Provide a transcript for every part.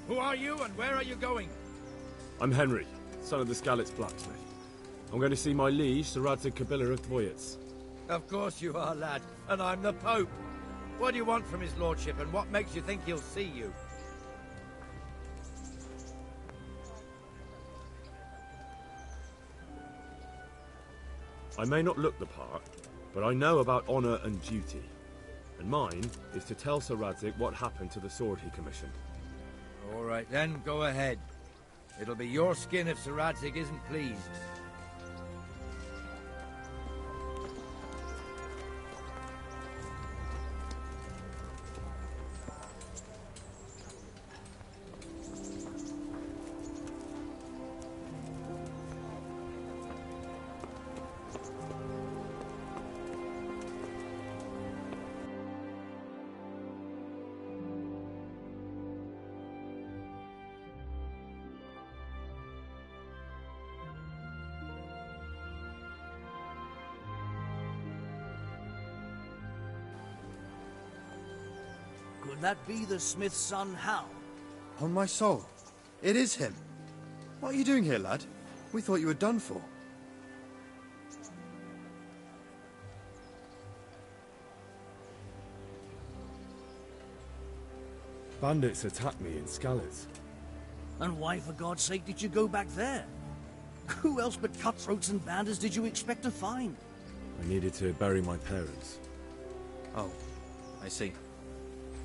Who are you and where are you going? I'm Henry, son of the Skalitz blacksmith. I'm going to see my liege, Sir Radzig Kabila of Dvoyets. Of course you are, lad. And I'm the Pope. What do you want from his lordship, and what makes you think he'll see you? I may not look the part, but I know about honor and duty. And mine is to tell Sir Radzig what happened to the sword he commissioned. All right then, go ahead. It'll be your skin if Sir Radzig isn't pleased. Could that be the smith's son, Hal? On my soul, it is him. What are you doing here, lad? We thought you were done for. Bandits attacked me in Skalitz. And why, for God's sake, did you go back there? Who else but cutthroats and bandits did you expect to find? I needed to bury my parents. Oh, I see.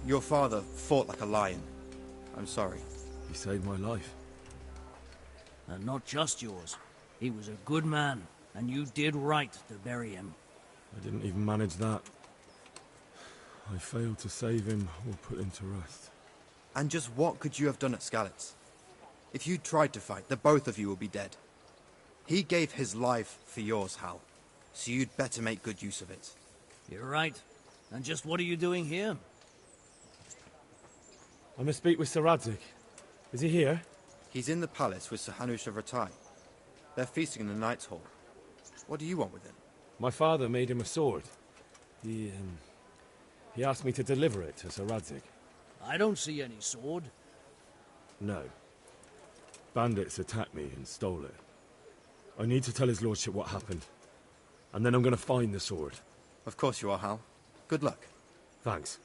Your father fought like a lion. I'm sorry. He saved my life. And not just yours. He was a good man, and you did right to bury him. I didn't even manage that. I failed to save him or put him to rest. And just what could you have done at Skalitz? If you tried to fight, the both of you will be dead. He gave his life for yours, Hal. So you'd better make good use of it. You're right. And just what are you doing here? I must speak with Sir Radzig. Is he here? He's in the palace with Sir Hanush of Rattay. They're feasting in the Knight's Hall. What do you want with him? My father made him a sword. He asked me to deliver it to Sir Radzig. I don't see any sword. No. Bandits attacked me and stole it. I need to tell his lordship what happened. And then I'm going to find the sword. Of course you are, Hal. Good luck. Thanks.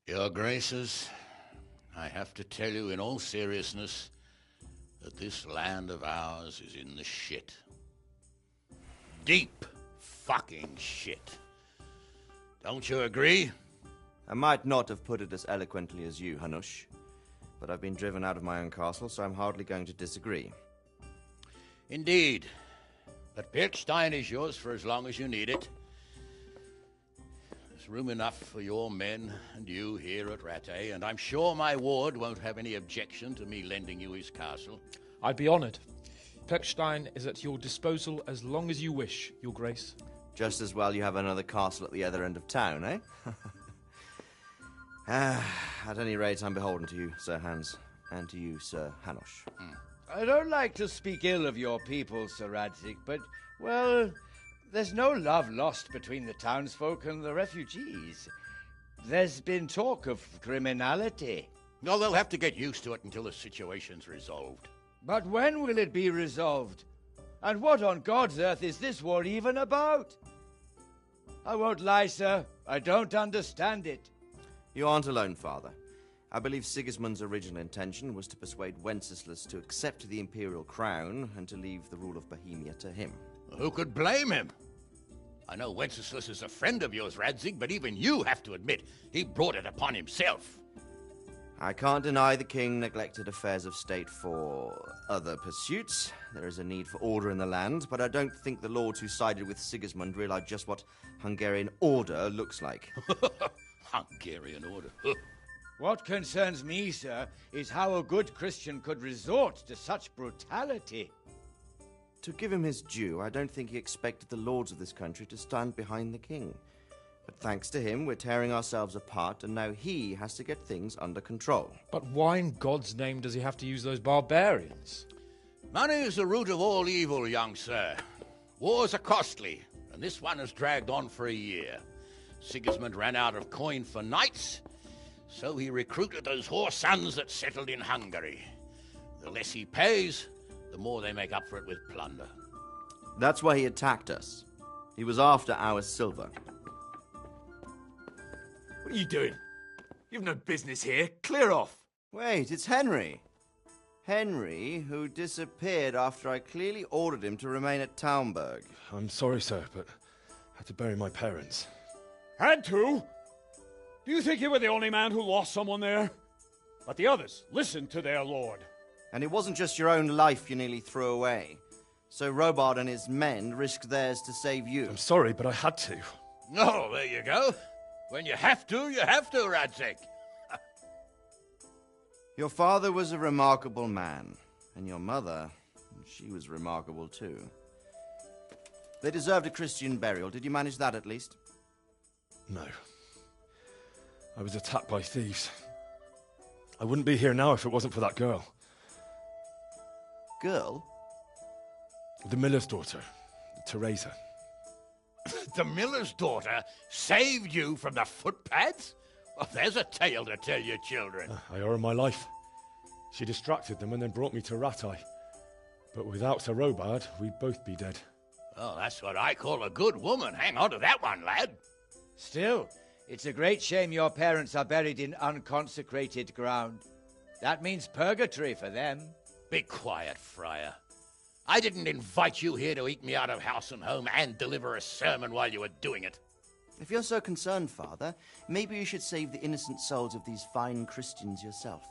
Your Graces, I have to tell you in all seriousness that this land of ours is in the shit. Deep fucking shit. Don't you agree? I might not have put it as eloquently as you, Hanush, but I've been driven out of my own castle, so I'm hardly going to disagree. Indeed. But Pirkstein is yours for as long as you need it. There's room enough for your men and you here at Rattay, and I'm sure my ward won't have any objection to me lending you his castle. I'd be honored. Pirkstein is at your disposal as long as you wish, Your Grace. Just as well you have another castle at the other end of town, eh? At any rate, I'm beholden to you, Sir Hans, and to you, Sir Hanush. I don't like to speak ill of your people, Sir Radzig, but, well, there's no love lost between the townsfolk and the refugees. There's been talk of criminality. No, they'll have to get used to it until the situation's resolved. But when will it be resolved? And what on God's earth is this war even about? I won't lie, sir. I don't understand it. You aren't alone, Father. I believe Sigismund's original intention was to persuade Wenceslas to accept the imperial crown and to leave the rule of Bohemia to him. Who could blame him? I know Wenceslas is a friend of yours, Radzig, but even you have to admit he brought it upon himself. I can't deny the king neglected affairs of state for other pursuits. There is a need for order in the land, but I don't think the lords who sided with Sigismund realized just what Hungarian order looks like. Hungarian order. What concerns me, sir, is how a good Christian could resort to such brutality. To give him his due, I don't think he expected the lords of this country to stand behind the king. But thanks to him, we're tearing ourselves apart, and now he has to get things under control. But why in God's name does he have to use those barbarians? Money is the root of all evil, young sir. Wars are costly, and this one has dragged on for a year. Sigismund ran out of coin for knights, so he recruited those whore sons that settled in Hungary. The less he pays, the more they make up for it with plunder. That's why he attacked us. He was after our silver. What are you doing? You've no business here. Clear off. Wait, it's Henry. Henry, who disappeared after I clearly ordered him to remain at Taunberg. I'm sorry, sir, but I had to bury my parents. Had to? Do you think you were the only man who lost someone there? But the others listened to their lord. And it wasn't just your own life you nearly threw away. So Robard and his men risked theirs to save you. I'm sorry, but I had to. Oh, there you go. When you have to, Radzig. Your father was a remarkable man, and your mother, she was remarkable too. They deserved a Christian burial. Did you manage that at least? No. I was attacked by thieves. I wouldn't be here now if it wasn't for that girl. Girl? The miller's daughter, Teresa. The miller's daughter saved you from the footpads? Well, there's a tale to tell your children. I owe her my life. She distracted them and then brought me to Rattay. But without Sir Robard, we'd both be dead. Oh, that's what I call a good woman. Hang on to that one, lad. Still, it's a great shame your parents are buried in unconsecrated ground. That means purgatory for them. Be quiet, friar. I didn't invite you here to eat me out of house and home and deliver a sermon while you were doing it. If you're so concerned, Father, maybe you should save the innocent souls of these fine Christians yourself.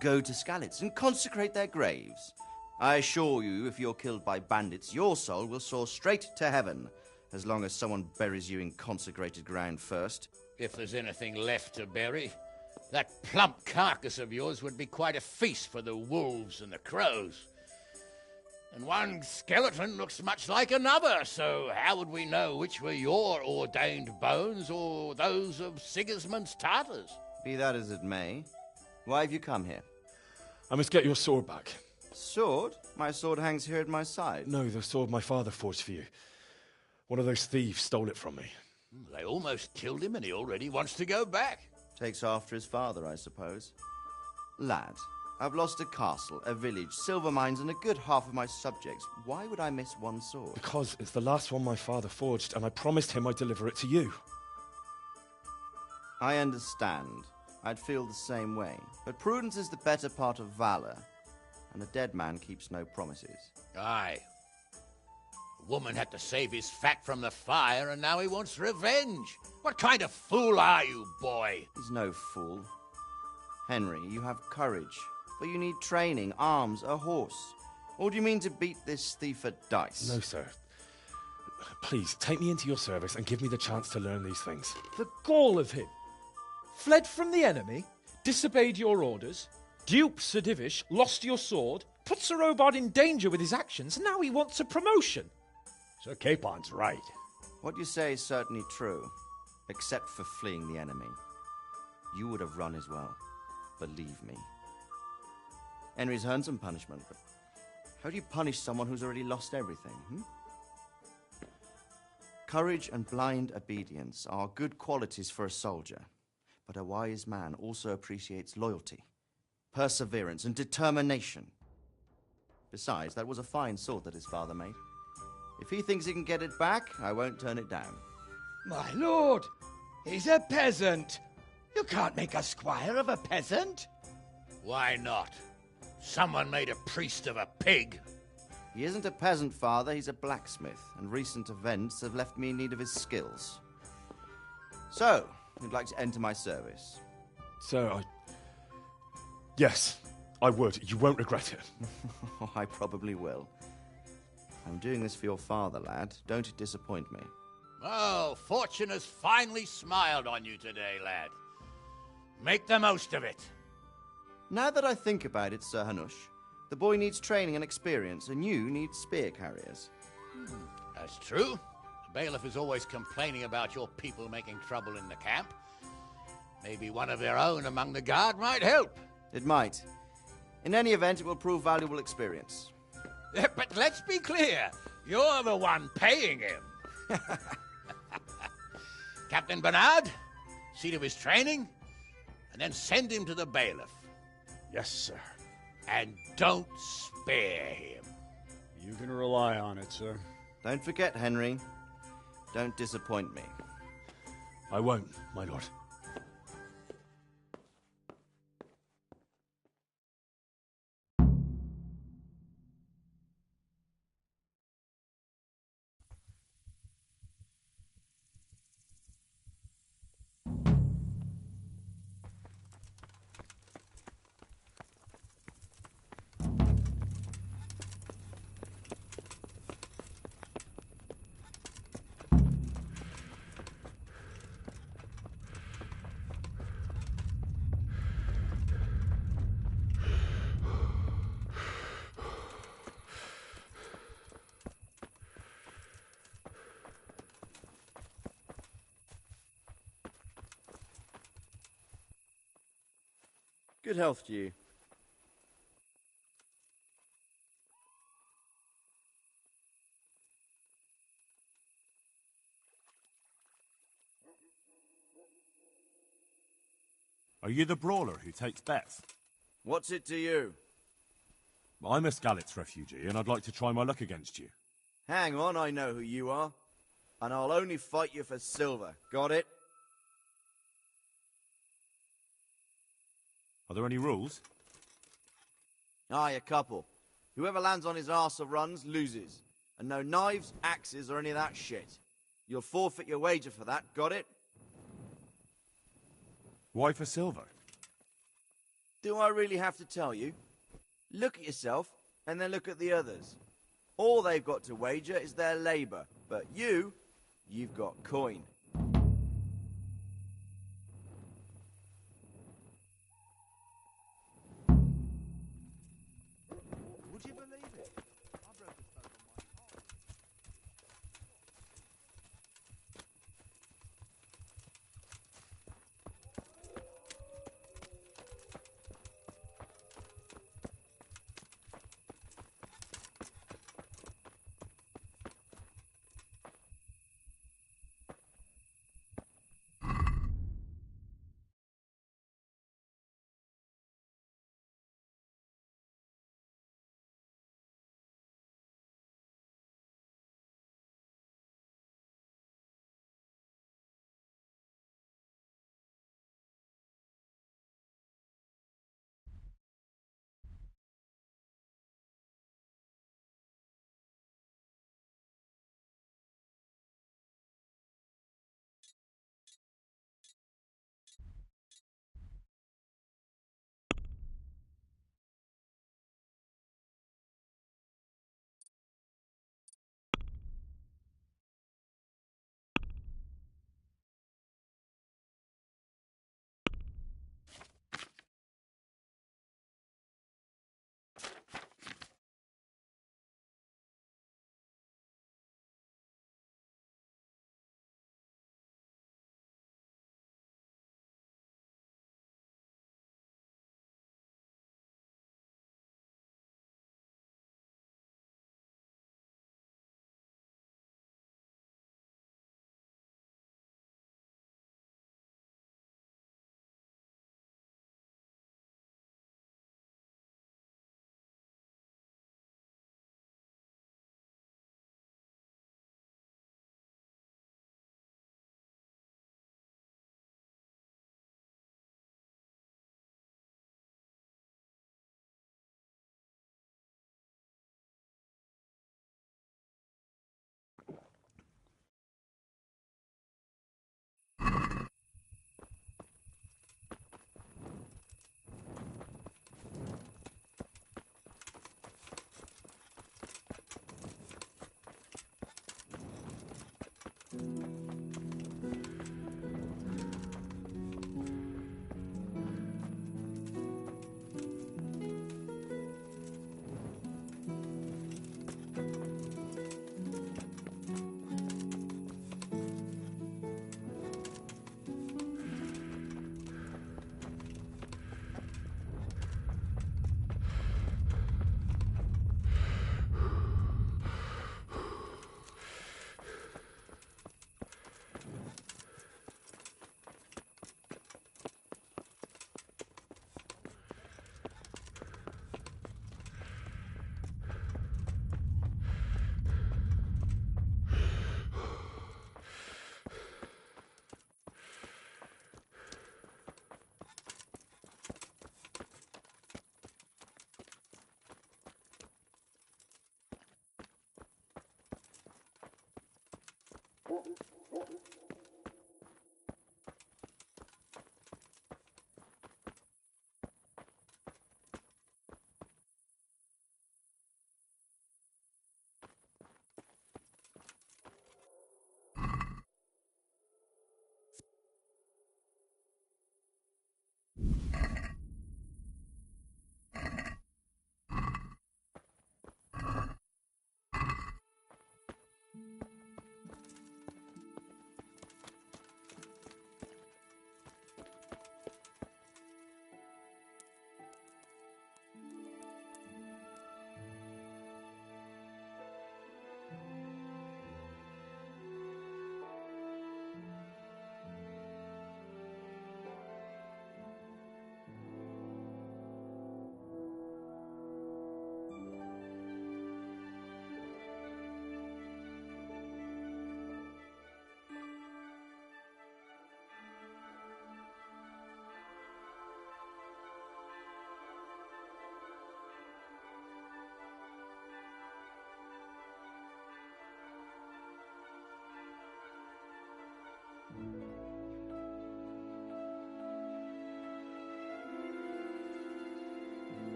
Go to Skalitz and consecrate their graves. I assure you, if you're killed by bandits, your soul will soar straight to heaven, as long as someone buries you in consecrated ground first. If there's anything left to bury, that plump carcass of yours would be quite a feast for the wolves and the crows. And one skeleton looks much like another, so how would we know which were your ordained bones or those of Sigismund's Tartars? Be that as it may, why have you come here? I must get your sword back. Sword? My sword hangs here at my side. No, the sword my father forged for you. One of those thieves stole it from me. They almost killed him and he already wants to go back. Takes after his father, I suppose. Lad, I've lost a castle, a village, silver mines, and a good half of my subjects. Why would I miss one sword? Because it's the last one my father forged, and I promised him I'd deliver it to you. I understand. I'd feel the same way. But prudence is the better part of valor, and a dead man keeps no promises. Aye. The woman had to save his fat from the fire, and now he wants revenge. What kind of fool are you, boy? He's no fool. Henry, you have courage, but you need training, arms, a horse. Or do you mean to beat this thief at dice? No, sir. Please, take me into your service and give me the chance to learn these things. The gall of him. Fled from the enemy, disobeyed your orders, duped Sir Divish, lost your sword, put Sir Robard in danger with his actions, and now he wants a promotion. Sir Capon's right. What you say is certainly true, except for fleeing the enemy. You would have run as well, believe me. Henry's earned some punishment, but how do you punish someone who's already lost everything, Courage and blind obedience are good qualities for a soldier, but a wise man also appreciates loyalty, perseverance, and determination. Besides, that was a fine sword that his father made. If he thinks he can get it back, I won't turn it down. My lord, he's a peasant. You can't make a squire of a peasant. Why not? Someone made a priest of a pig. He isn't a peasant, Father, he's a blacksmith, and recent events have left me in need of his skills. So, you'd like to enter my service? Sir, Yes, I would. You won't regret it. Oh, I probably will. I'm doing this for your father, lad. Don't it disappoint me. Oh, fortune has finally smiled on you today, lad. Make the most of it. Now that I think about it, Sir Hanush, the boy needs training and experience, and you need spear carriers. That's true. The bailiff is always complaining about your people making trouble in the camp. Maybe one of their own among the guard might help. It might. In any event, it will prove valuable experience. But let's be clear. You're the one paying him. Captain Bernard, see to his training, and then send him to the bailiff. Yes, sir. And don't spare him. You can rely on it, sir. Don't forget, Henry. Don't disappoint me. I won't, my lord. Good health to you. Are you the brawler who takes bets? What's it to you? I'm a Skalitz refugee, and I'd like to try my luck against you. Hang on, I know who you are. And I'll only fight you for silver. Got it? Are there any rules? Aye, a couple. Whoever lands on his arse or runs, loses. And no knives, axes, or any of that shit. You'll forfeit your wager for that, got it? Why for silver? Do I really have to tell you? Look at yourself, and then look at the others. All they've got to wager is their labour. But you've got coin. Would you believe it? I broke a spoke on my car.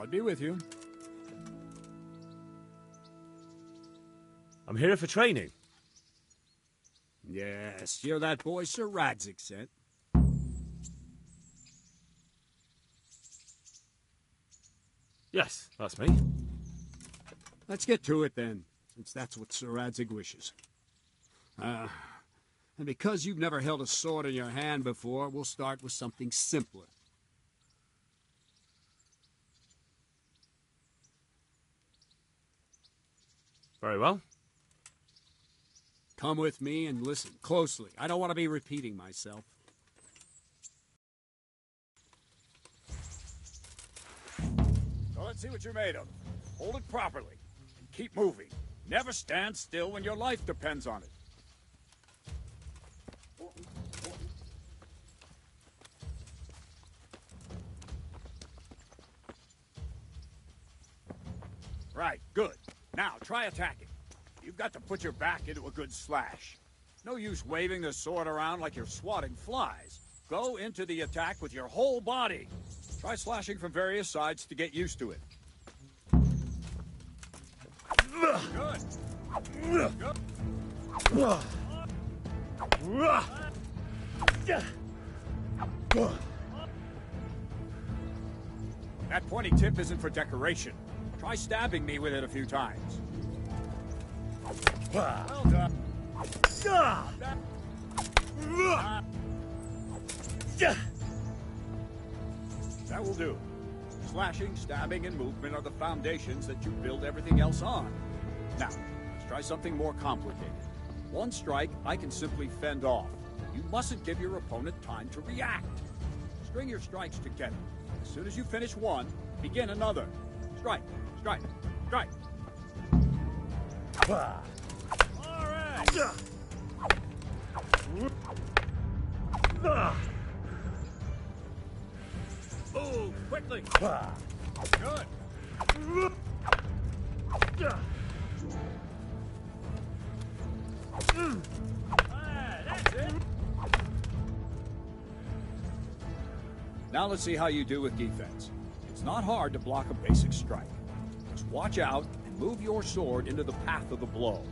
God be with you. I'm here for training. Yes, you're that boy Sir Radzik sent. Yes, that's me. Let's get to it then, since that's what Sir Radzik wishes. And because you've never held a sword in your hand before, we'll start with something simpler. Very well. Come with me and listen closely. I don't want to be repeating myself. So let's see what you're made of. Hold it properly and keep moving. Never stand still when your life depends on it. Right, good. Now, try attacking. You've got to put your back into a good slash. No use waving the sword around like you're swatting flies. Go into the attack with your whole body. Try slashing from various sides to get used to it. Good. Good. That pointy tip isn't for decoration. Try stabbing me with it a few times. Well done. That will do. Slashing, stabbing, and movement are the foundations that you build everything else on. Now, let's try something more complicated. One strike, I can simply fend off. You mustn't give your opponent time to react. String your strikes together. As soon as you finish one, begin another. Strike, strike, strike. All right. Move quickly. Good. That's it. Now let's see how you do with defense. It's not hard to block a basic strike. Just watch out and move your sword into the path of the blow.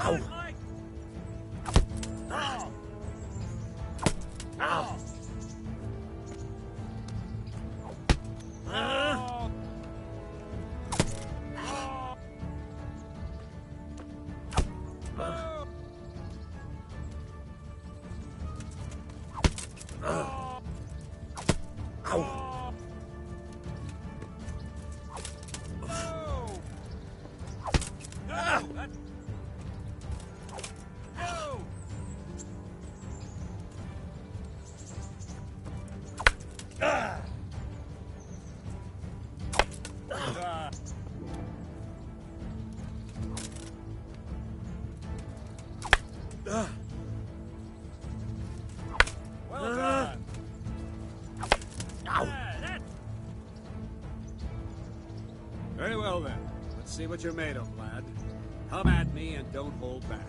Ow! Ow! Ow! Well done. Very well then. Let's see what you're made of, lad. Come at me and don't hold back.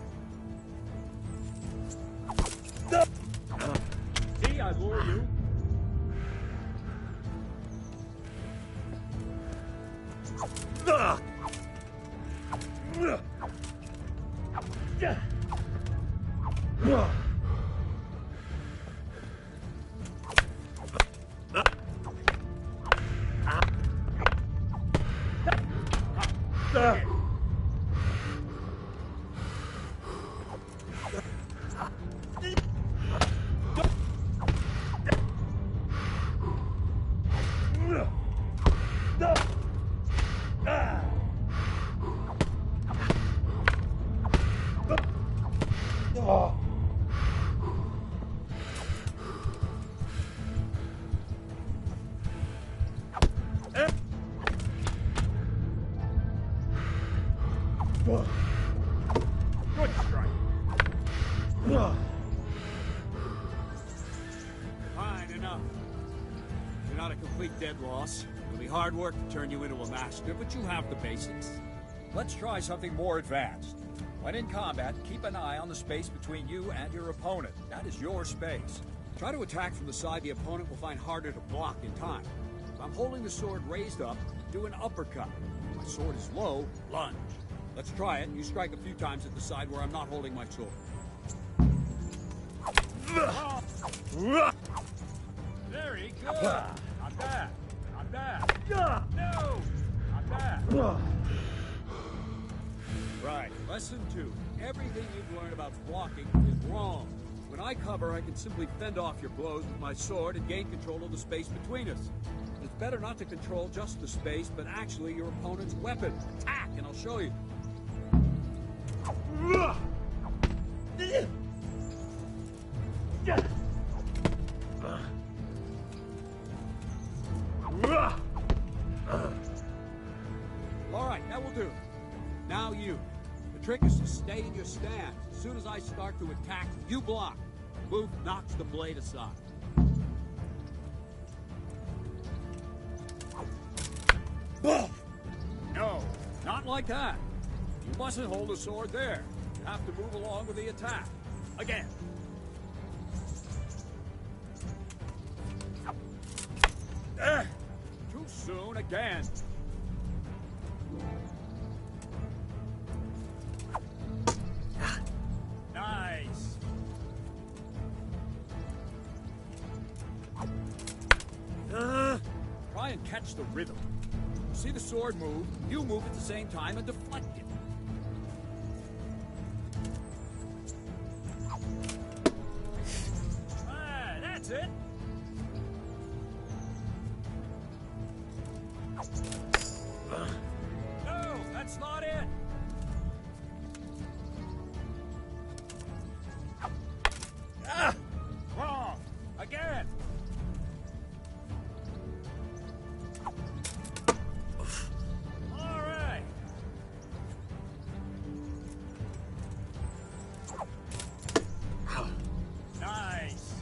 See, I lure you. Good strike. Fine enough. You're not a complete dead loss. It'll be hard work to turn you into a master, but you have the basics. Let's try something more advanced. When in combat, keep an eye on the space between you and your opponent. That is your space. Try to attack from the side the opponent will find harder to block in time. If I'm holding the sword raised up, do an uppercut. If my sword is low, lunge. Let's try it. You strike a few times at the side where I'm not holding my sword. Very good. Not bad. Not bad. No! Not bad. Right. Lesson 2. Everything you've learned about blocking is wrong. When I cover, I can simply fend off your blows with my sword and gain control of the space between us. It's better not to control just the space, but actually your opponent's weapon. Attack, and I'll show you. All right, that will do. Now you. The trick is to stay in your stance. As soon as I start to attack, you block. Move knocks the blade aside. No, not like that. You mustn't hold the sword there. You have to move along with the attack. Again. Too soon again. Nice. Try and catch the rhythm. See the sword move, you move at the same time and deflect it. Ah, that's it. No, that's not it. Ah! Wrong. Again. All right. Nice.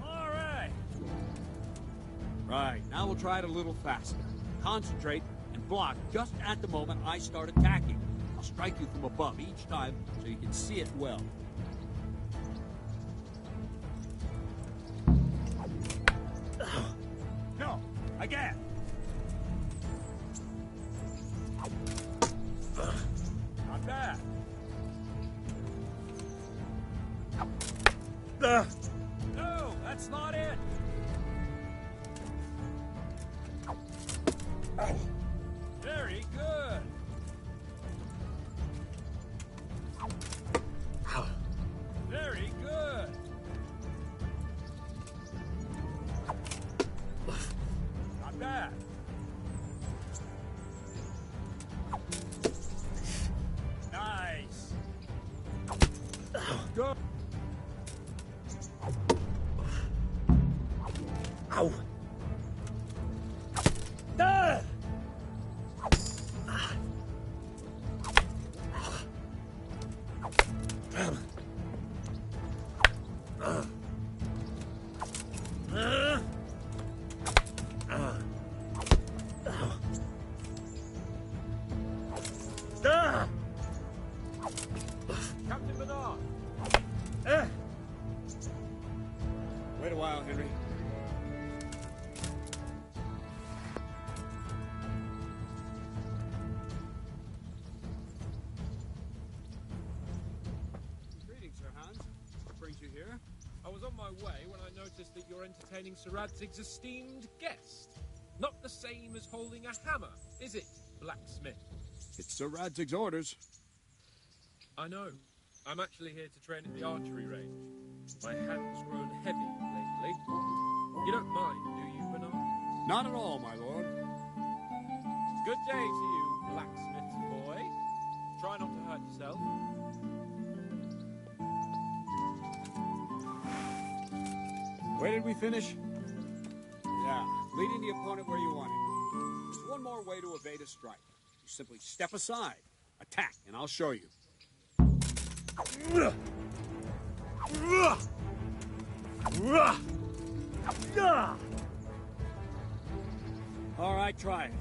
All right. Right, now we'll try it a little faster. Concentrate and block just at the moment I start attacking. I'll strike you from above each time so you can see it well. No, again. Not bad. No, that's not it. Very good. Very good. Not bad. Nice. Go. Ow. Ah! Captain Bernard. Wait a while, Henry. Greetings, Sir Hans. What brings you here? I was on my way when I noticed that you're entertaining Sir Radzig's esteemed guest. Not the same as holding a hammer, is it, blacksmith? It's Sir Radzig's orders. I know. I'm actually here to train at the archery range. My hand's grown heavy lately. You don't mind, do you, Bernard? Not at all, my lord. Good day to you, blacksmith's boy. Try not to hurt yourself. Where did we finish? Yeah, leading the opponent where you want him. There's one more way to evade a strike. You simply step aside, attack, and I'll show you. All right, try it.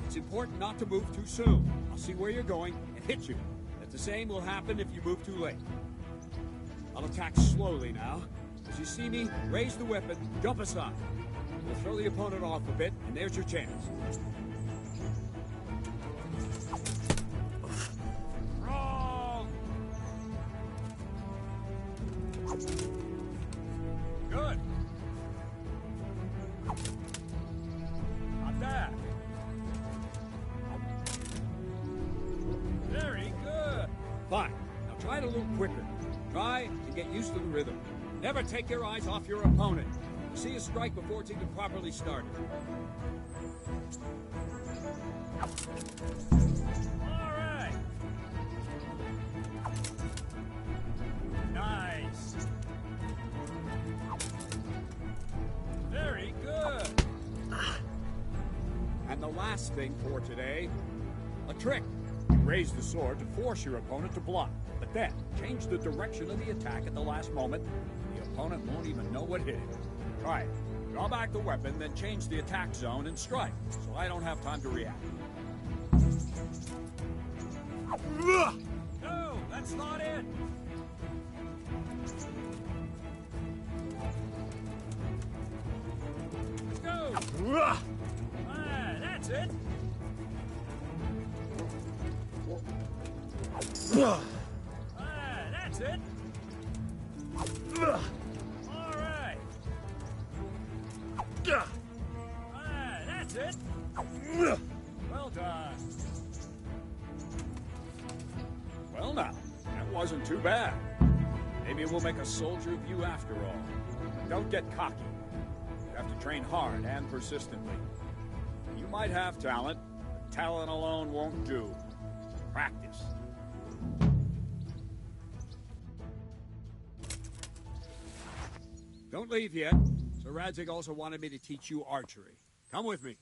It's important not to move too soon. I'll see where you're going and hit you. Then The same will happen if you move too late. I'll attack slowly now. As you see me, raise the weapon, jump aside. We'll throw the opponent off a bit, and there's your chance. Wrong! Good. Not bad. Very good. Fine. Now try it a little quicker. Try and get used to the rhythm. Never take your eyes off your opponent. See a strike before it's even properly started. All right. Nice. Very good. And the last thing for today, a trick. You raise the sword to force your opponent to block, but then change the direction of the attack at the last moment. The opponent won't even know what hit him. Try it. Draw back the weapon, then change the attack zone and strike, so I don't have time to react. No, that's not it. Let's go. That's it. That's it. All right. That's it. Well done. Well now, that wasn't too bad. Maybe we'll make a soldier of you after all. But don't get cocky. You have to train hard and persistently. You might have talent, but talent alone won't do. Practice. Don't leave yet. Sir Radzig also wanted me to teach you archery. Come with me.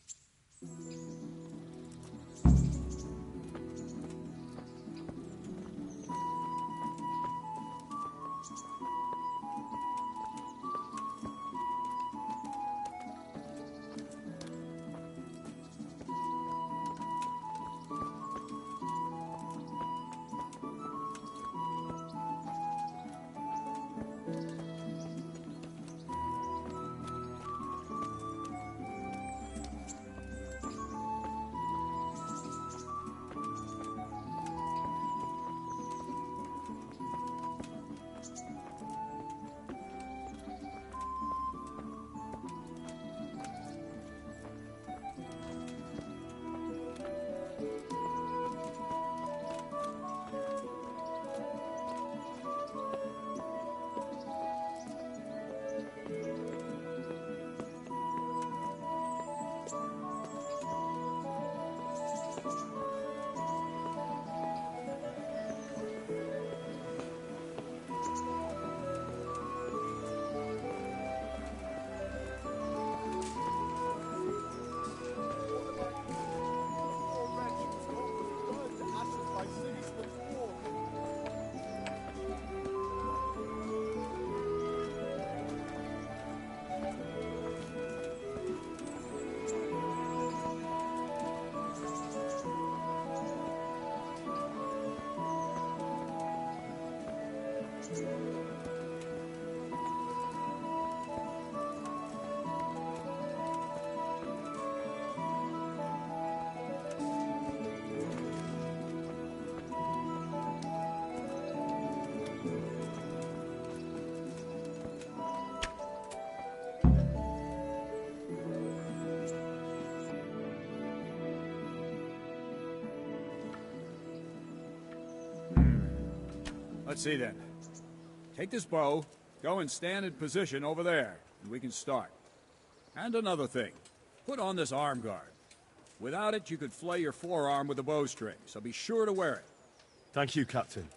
Let's see then. Take this bow, go and stand in position over there, and we can start. And another thing, put on this arm guard. Without it, you could flay your forearm with a bowstring, so be sure to wear it. Thank you, Captain.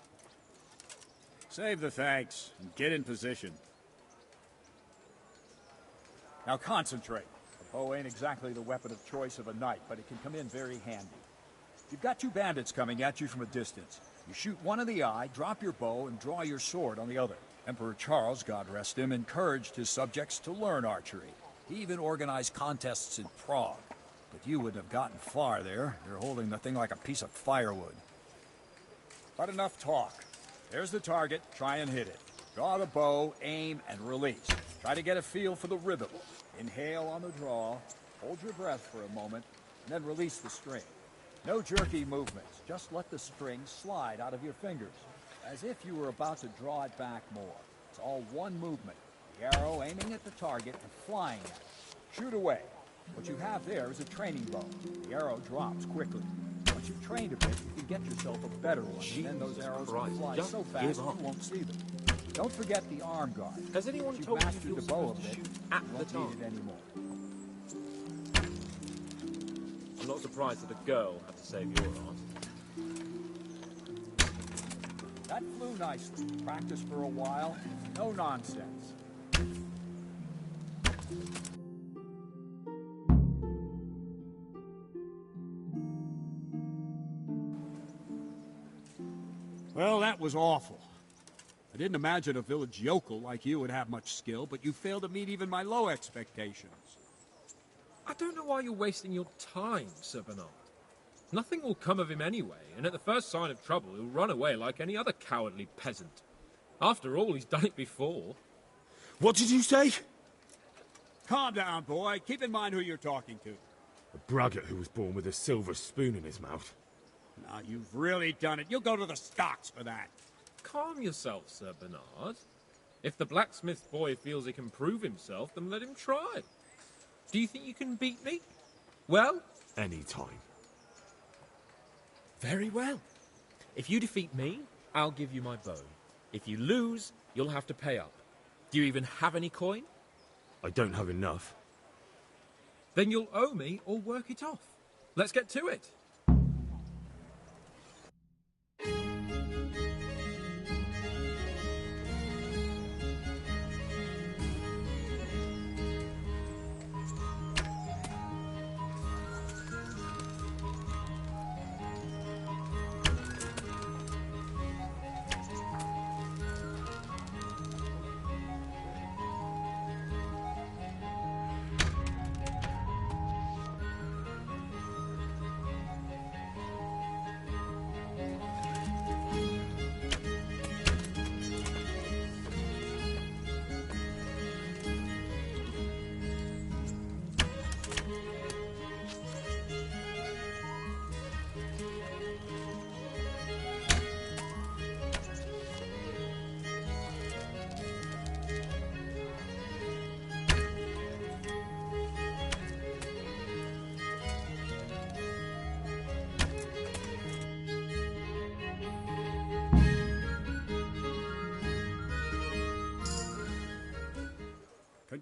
Save the thanks, and get in position. Now concentrate. A bow ain't exactly the weapon of choice of a knight, but it can come in very handy. You've got two bandits coming at you from a distance. You shoot one in the eye, drop your bow, and draw your sword on the other. Emperor Charles, God rest him, encouraged his subjects to learn archery. He even organized contests in Prague. But you wouldn't have gotten far there. You're holding the thing like a piece of firewood. But enough talk. There's the target. Try and hit it. Draw the bow, aim, and release. Try to get a feel for the rhythm. Inhale on the draw, hold your breath for a moment, and then release the string. No jerky movements. Just let the string slide out of your fingers, as if you were about to draw it back more. It's all one movement. The arrow aiming at the target and flying at it. Shoot away. What you have there is a training bow. The arrow drops quickly. Once you've trained a bit, you can get yourself a better one, and then those arrows will fly so fast you won't see them. Don't forget the arm guard. Has anyone If you've told you mastered you're the bow a supposed to bit, shoot you at the won't target? need it anymore. I'm not surprised that a girl had to save your art. That flew nicely. Practice for a while. No nonsense. Well, that was awful. I didn't imagine a village yokel like you would have much skill, but you failed to meet even my low expectations. I don't know why you're wasting your time, Sir Bernard. Nothing will come of him anyway, and at the first sign of trouble, he'll run away like any other cowardly peasant. After all, he's done it before. What did you say? Calm down, boy. Keep in mind who you're talking to. A braggart who was born with a silver spoon in his mouth. Now, you've really done it. You'll go to the stocks for that. Calm yourself, Sir Bernard. If the blacksmith boy feels he can prove himself, then let him try. Do you think you can beat me? Well? Any time. Very well. If you defeat me, I'll give you my bow. If you lose, you'll have to pay up. Do you even have any coin? I don't have enough. Then you'll owe me or work it off. Let's get to it.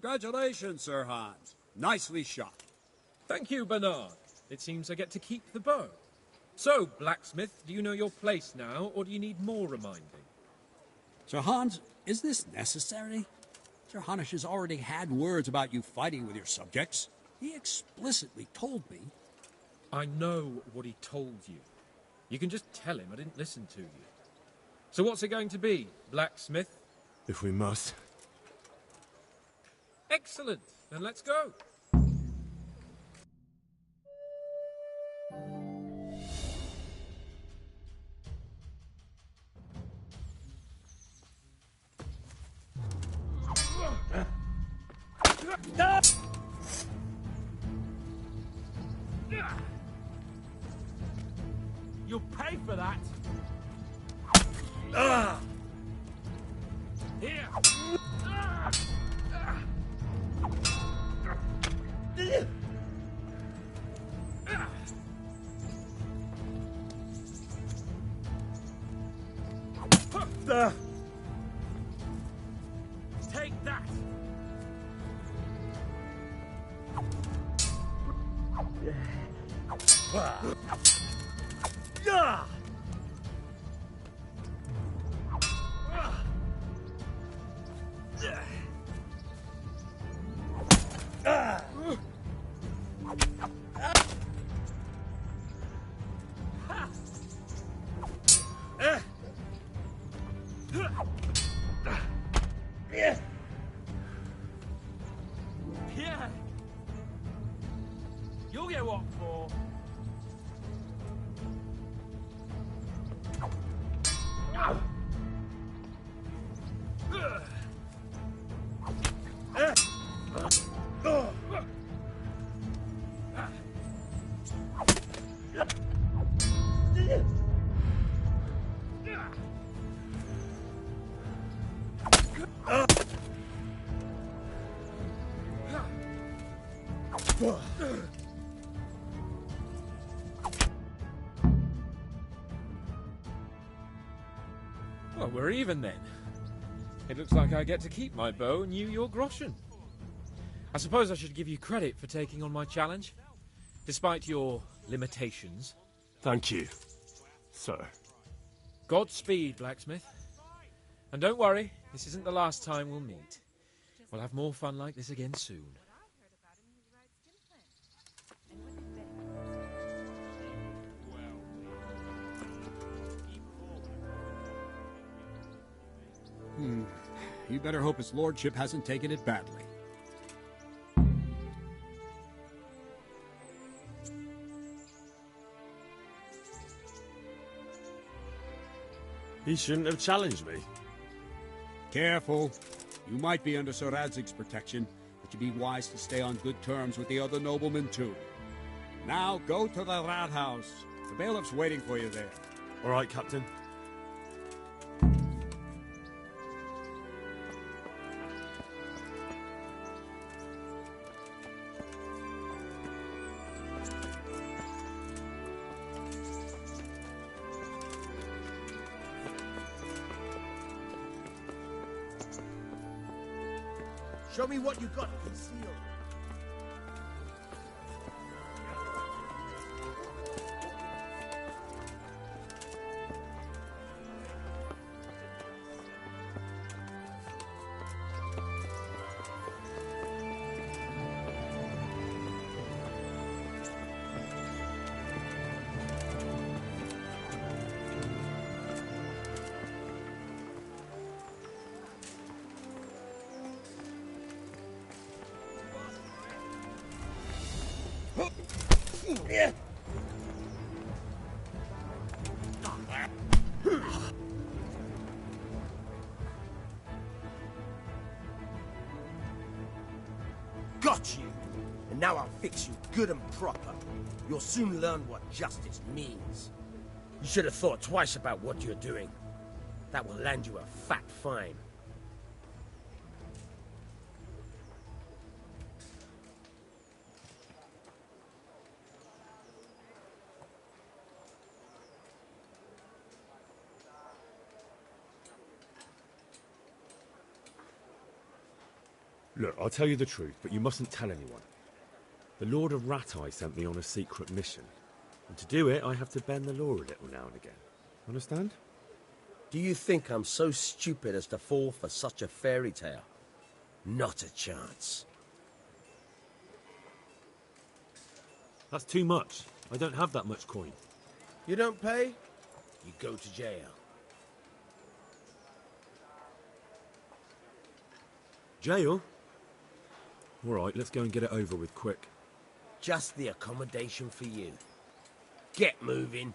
Congratulations, Sir Hans. Nicely shot. Thank you, Bernard. It seems I get to keep the bow. So, blacksmith, do you know your place now, or do you need more reminding? Sir Hans, is this necessary? Sir Hanush has already had words about you fighting with your subjects. He explicitly told me. I know what he told you. You can just tell him I didn't listen to you. So what's it going to be, blacksmith? If we must. Excellent. Then let's go. You'll pay for that. Here. Take that. Yeah. You'll get what for. Well, we're even then. It looks like I get to keep my bow and you your groschen. I suppose I should give you credit for taking on my challenge, despite your limitations. Thank you, sir. Godspeed, blacksmith. And don't worry, this isn't the last time we'll meet. We'll have more fun like this again soon. You better hope his lordship hasn't taken it badly. He shouldn't have challenged me. Careful. You might be under Sir Radzig's protection, but you'd be wise to stay on good terms with the other noblemen too. Now go to the rat house. The bailiff's waiting for you there. All right, Captain. Show me what you got concealed. Got you! And now I'll fix you good and proper. You'll soon learn what justice means. You should have thought twice about what you're doing. That will land you a fat fine. Look, I'll tell you the truth, but you mustn't tell anyone. The Lord of Ratai sent me on a secret mission. And to do it, I have to bend the law a little now and again. Understand? Do you think I'm so stupid as to fall for such a fairy tale? Not a chance. That's too much. I don't have that much coin. You don't pay? You go to jail. Jail? All right, let's go and get it over with quick. Just the accommodation for you. Get moving.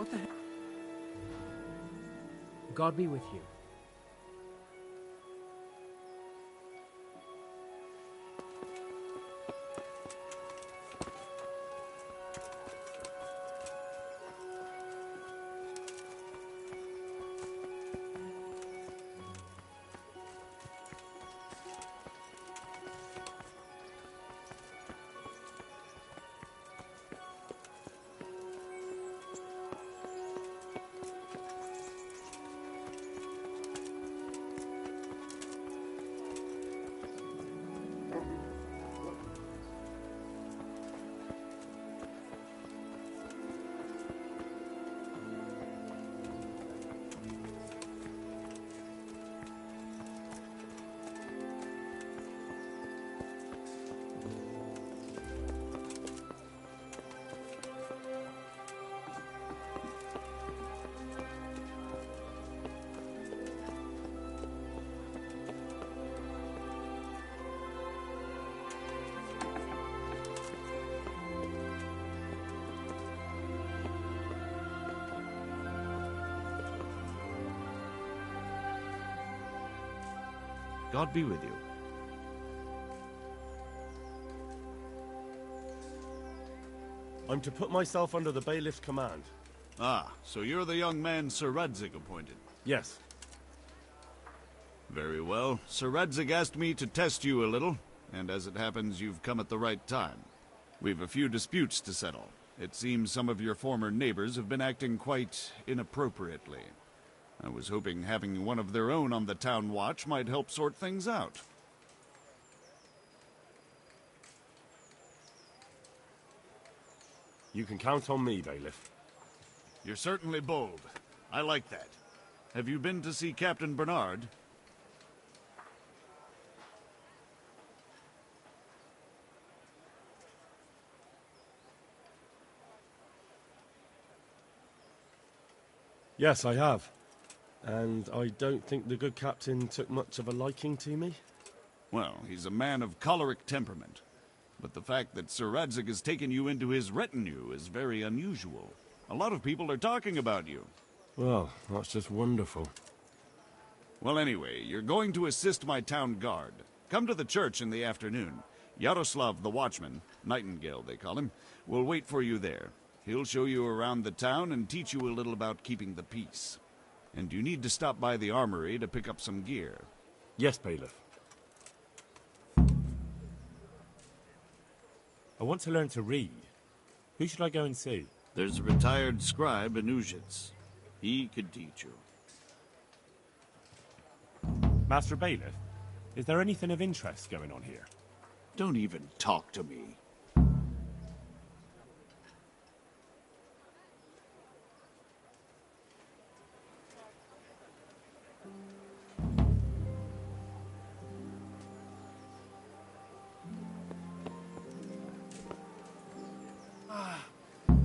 What the hell? God be with you. God be with you. I'm to put myself under the bailiff's command. Ah, so you're the young man Sir Radzig appointed. Yes. Very well. Sir Radzig asked me to test you a little, and as it happens, you've come at the right time. We've a few disputes to settle. It seems some of your former neighbors have been acting quite inappropriately. I was hoping having one of their own on the town watch might help sort things out. You can count on me, bailiff. You're certainly bold. I like that. Have you been to see Captain Bernard? Yes, I have. And I don't think the good captain took much of a liking to me. Well, he's a man of choleric temperament. But the fact that Sir Radzig has taken you into his retinue is very unusual. A lot of people are talking about you. Well, that's just wonderful. Well, anyway, you're going to assist my town guard. Come to the church in the afternoon. Yaroslav the watchman, Nightingale they call him, will wait for you there. He'll show you around the town and teach you a little about keeping the peace. And you need to stop by the armory to pick up some gear. Yes, bailiff. I want to learn to read. Who should I go and see? There's a retired scribe in Uzhitz. He could teach you. Master Bailiff, is there anything of interest going on here? Don't even talk to me.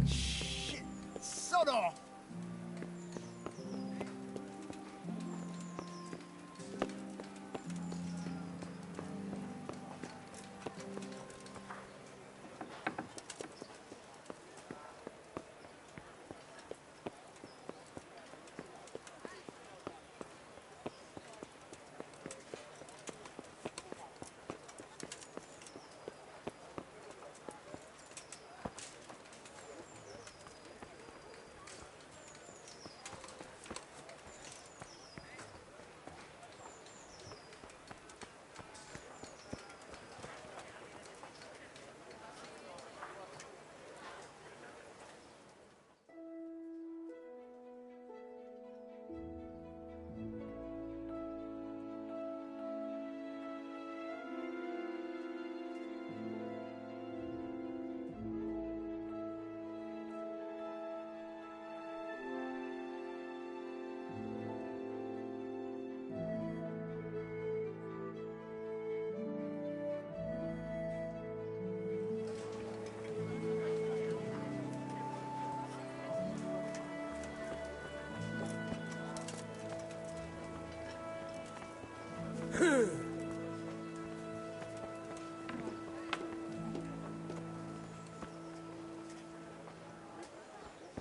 Shit! Sod off!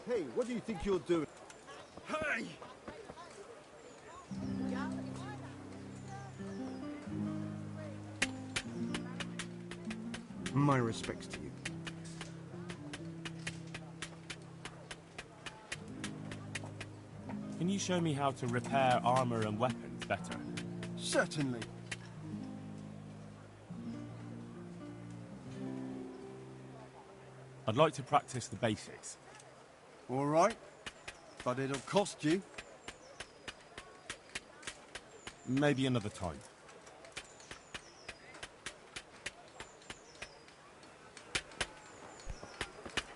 Hey, what do you think you're doing? Hey! My respects to you. Can you show me how to repair armor and weapons better? Certainly. I'd like to practice the basics. All right. But it'll cost you. Maybe another time.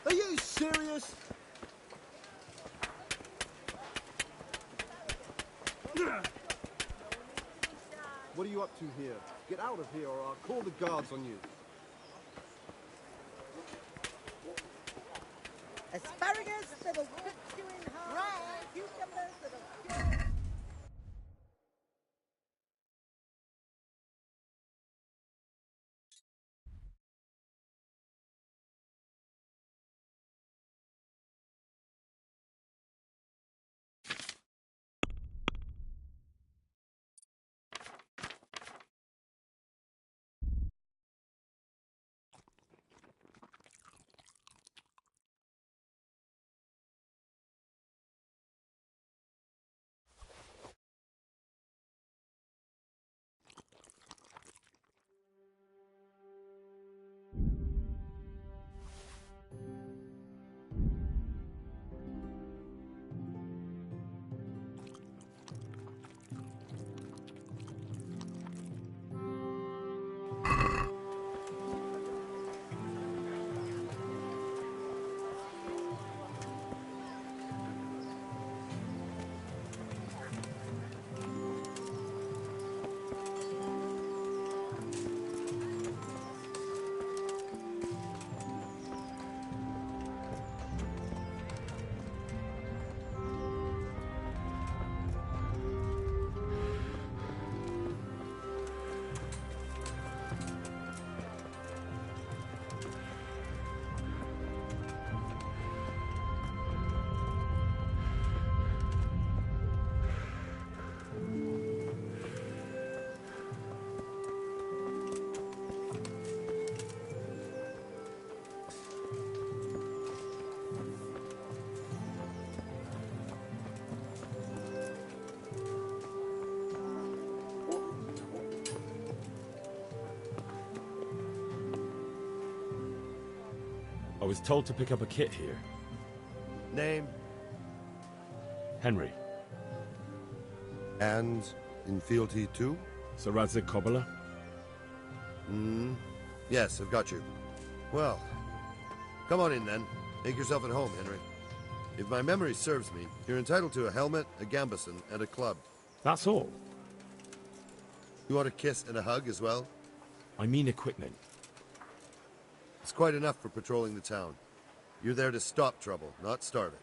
Are you serious? What are you up to here? Get out of here or I'll call the guards on you. Asparagus that'll put you in harm. Right. Cucumbers that'll cure. I was told to pick up a kit here. Name? Henry. And in fealty too? Sir Radzig Kobyla? Yes, I've got you. Well, come on in then. Make yourself at home, Henry. If my memory serves me, you're entitled to a helmet, a gambeson, and a club. That's all? You want a kiss and a hug as well? I mean equipment. It's quite enough for patrolling the town. You're there to stop trouble, not start it.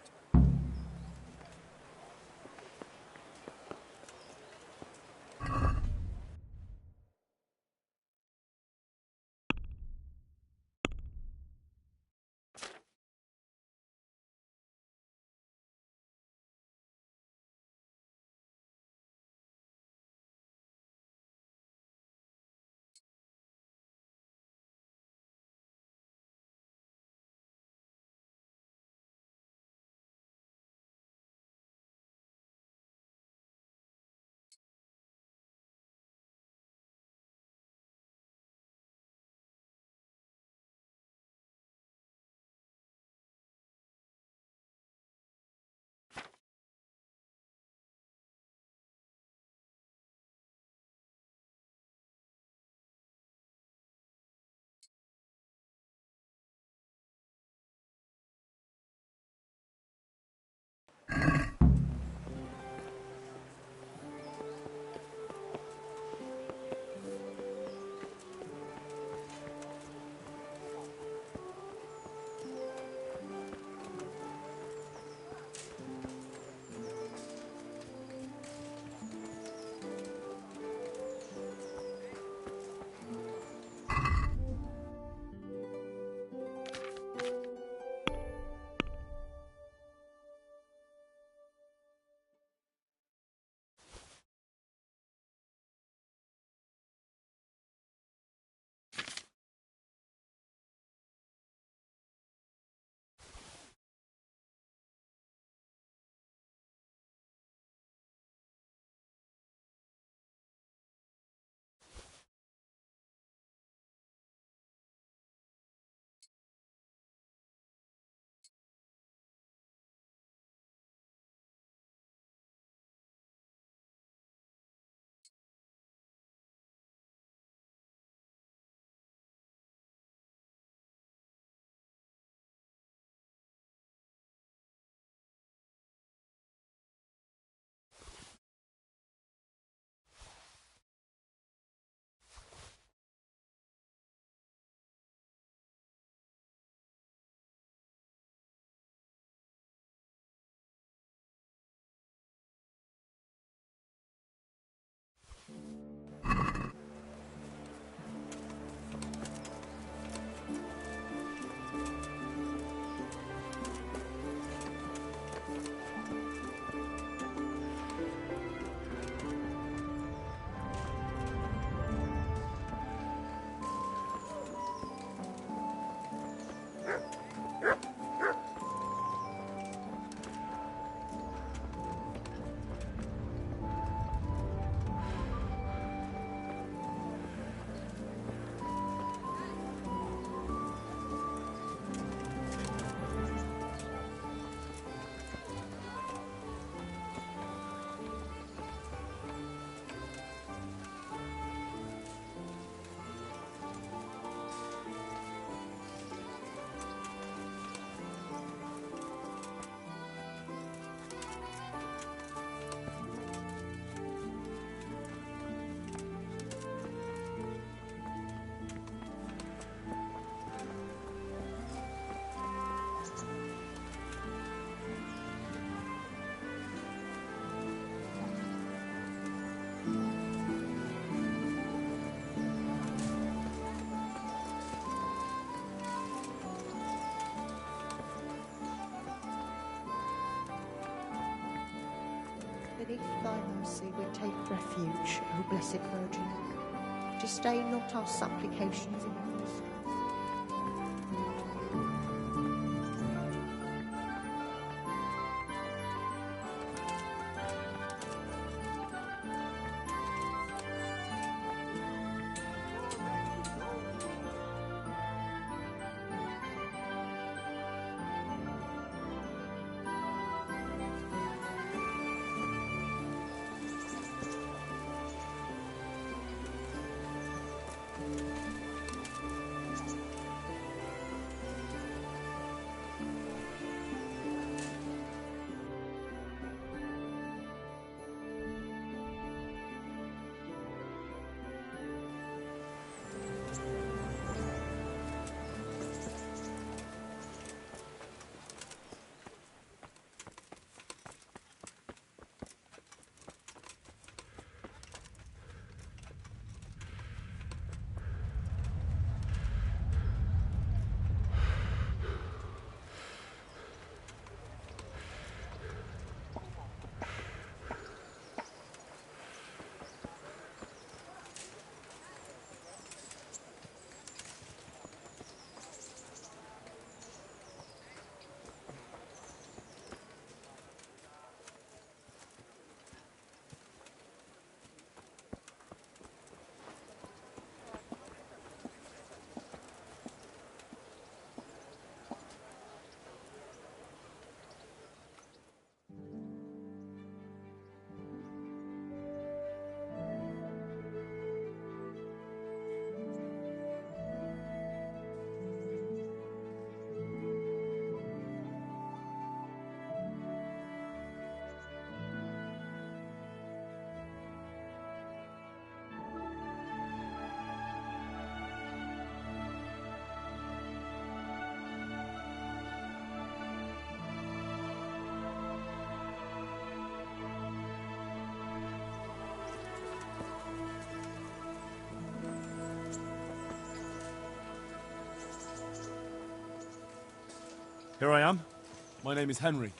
beneath thy mercy we take refuge, O Blessed Virgin. Disdain not our supplications in yours. Here I am. My name is Henry.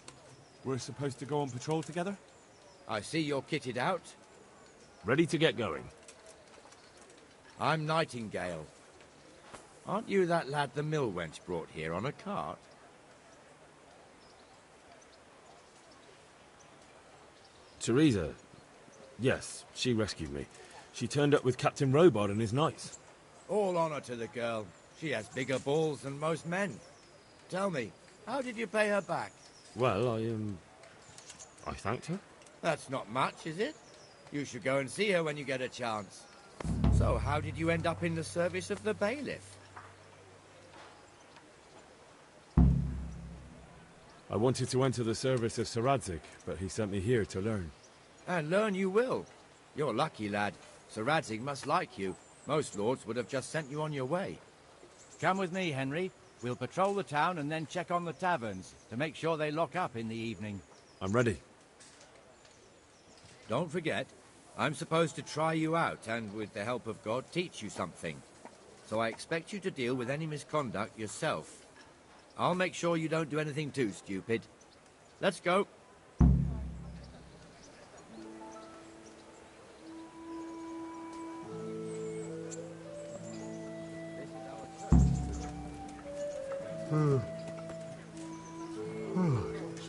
We're supposed to go on patrol together? I see you're kitted out. Ready to get going. I'm Nightingale. Aren't you that lad the mill wench brought here on a cart? Teresa. Yes, she rescued me. She turned up with Captain Robard and his knights. All honor to the girl. She has bigger balls than most men. Tell me, how did you pay her back? Well, I thanked her. That's not much, is it? You should go and see her when you get a chance. So, how did you end up in the service of the bailiff? I wanted to enter the service of Sir Radzig, but he sent me here to learn. And learn you will. You're lucky, lad. Sir Radzig must like you. Most lords would have just sent you on your way. Come with me, Henry. We'll patrol the town and then check on the taverns to make sure they lock up in the evening. I'm ready. Don't forget, I'm supposed to try you out and, with the help of God, teach you something. So I expect you to deal with any misconduct yourself. I'll make sure you don't do anything too stupid. Let's go.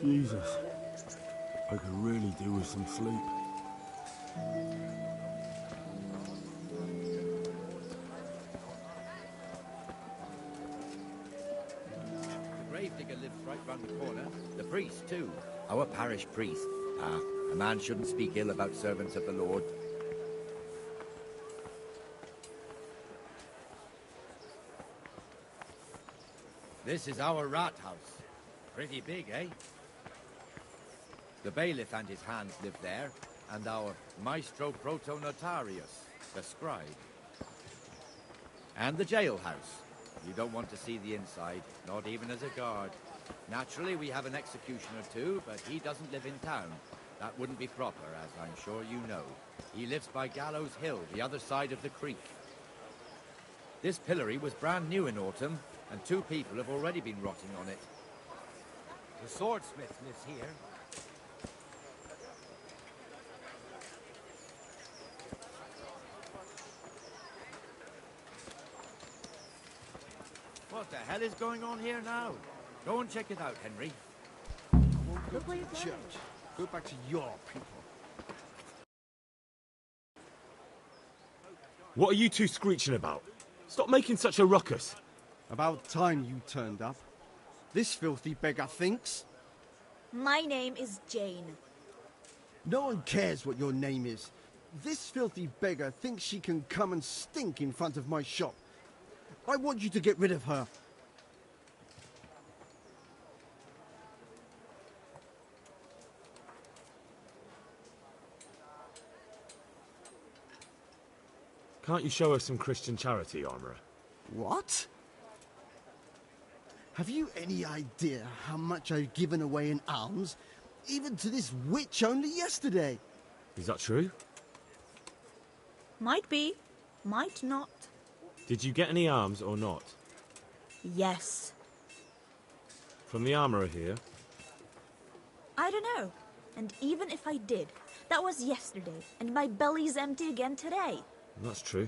Jesus. I could really do with some sleep. The gravedigger lives right round the corner. The priest, too. Our parish priest. Ah, a man shouldn't speak ill about servants of the Lord. This is our rat house. Pretty big, eh? The bailiff and his hands live there, and our maestro protonotarius, the scribe. And the jailhouse. You don't want to see the inside, not even as a guard. Naturally, we have an executioner too, but he doesn't live in town. That wouldn't be proper, as I'm sure you know. He lives by Gallows Hill, the other side of the creek. This pillory was brand new in autumn, and 2 people have already been rotting on it. The swordsmith lives here. What the hell is going on here now? Go and check it out, Henry. Look where you're church. Go back to your people. What are you two screeching about? Stop making such a ruckus. About time you turned up. This filthy beggar thinks. My name is Jane. No one cares what your name is. This filthy beggar thinks she can come and stink in front of my shop. I want you to get rid of her. Can't you show us some Christian charity, Armourer? What? Have you any idea how much I've given away in alms? Even to this witch only yesterday. Is that true? Might be, might not. Did you get any alms or not? Yes. From the Armourer here? I don't know. And even if I did, that was yesterday, and my belly's empty again today. That's true.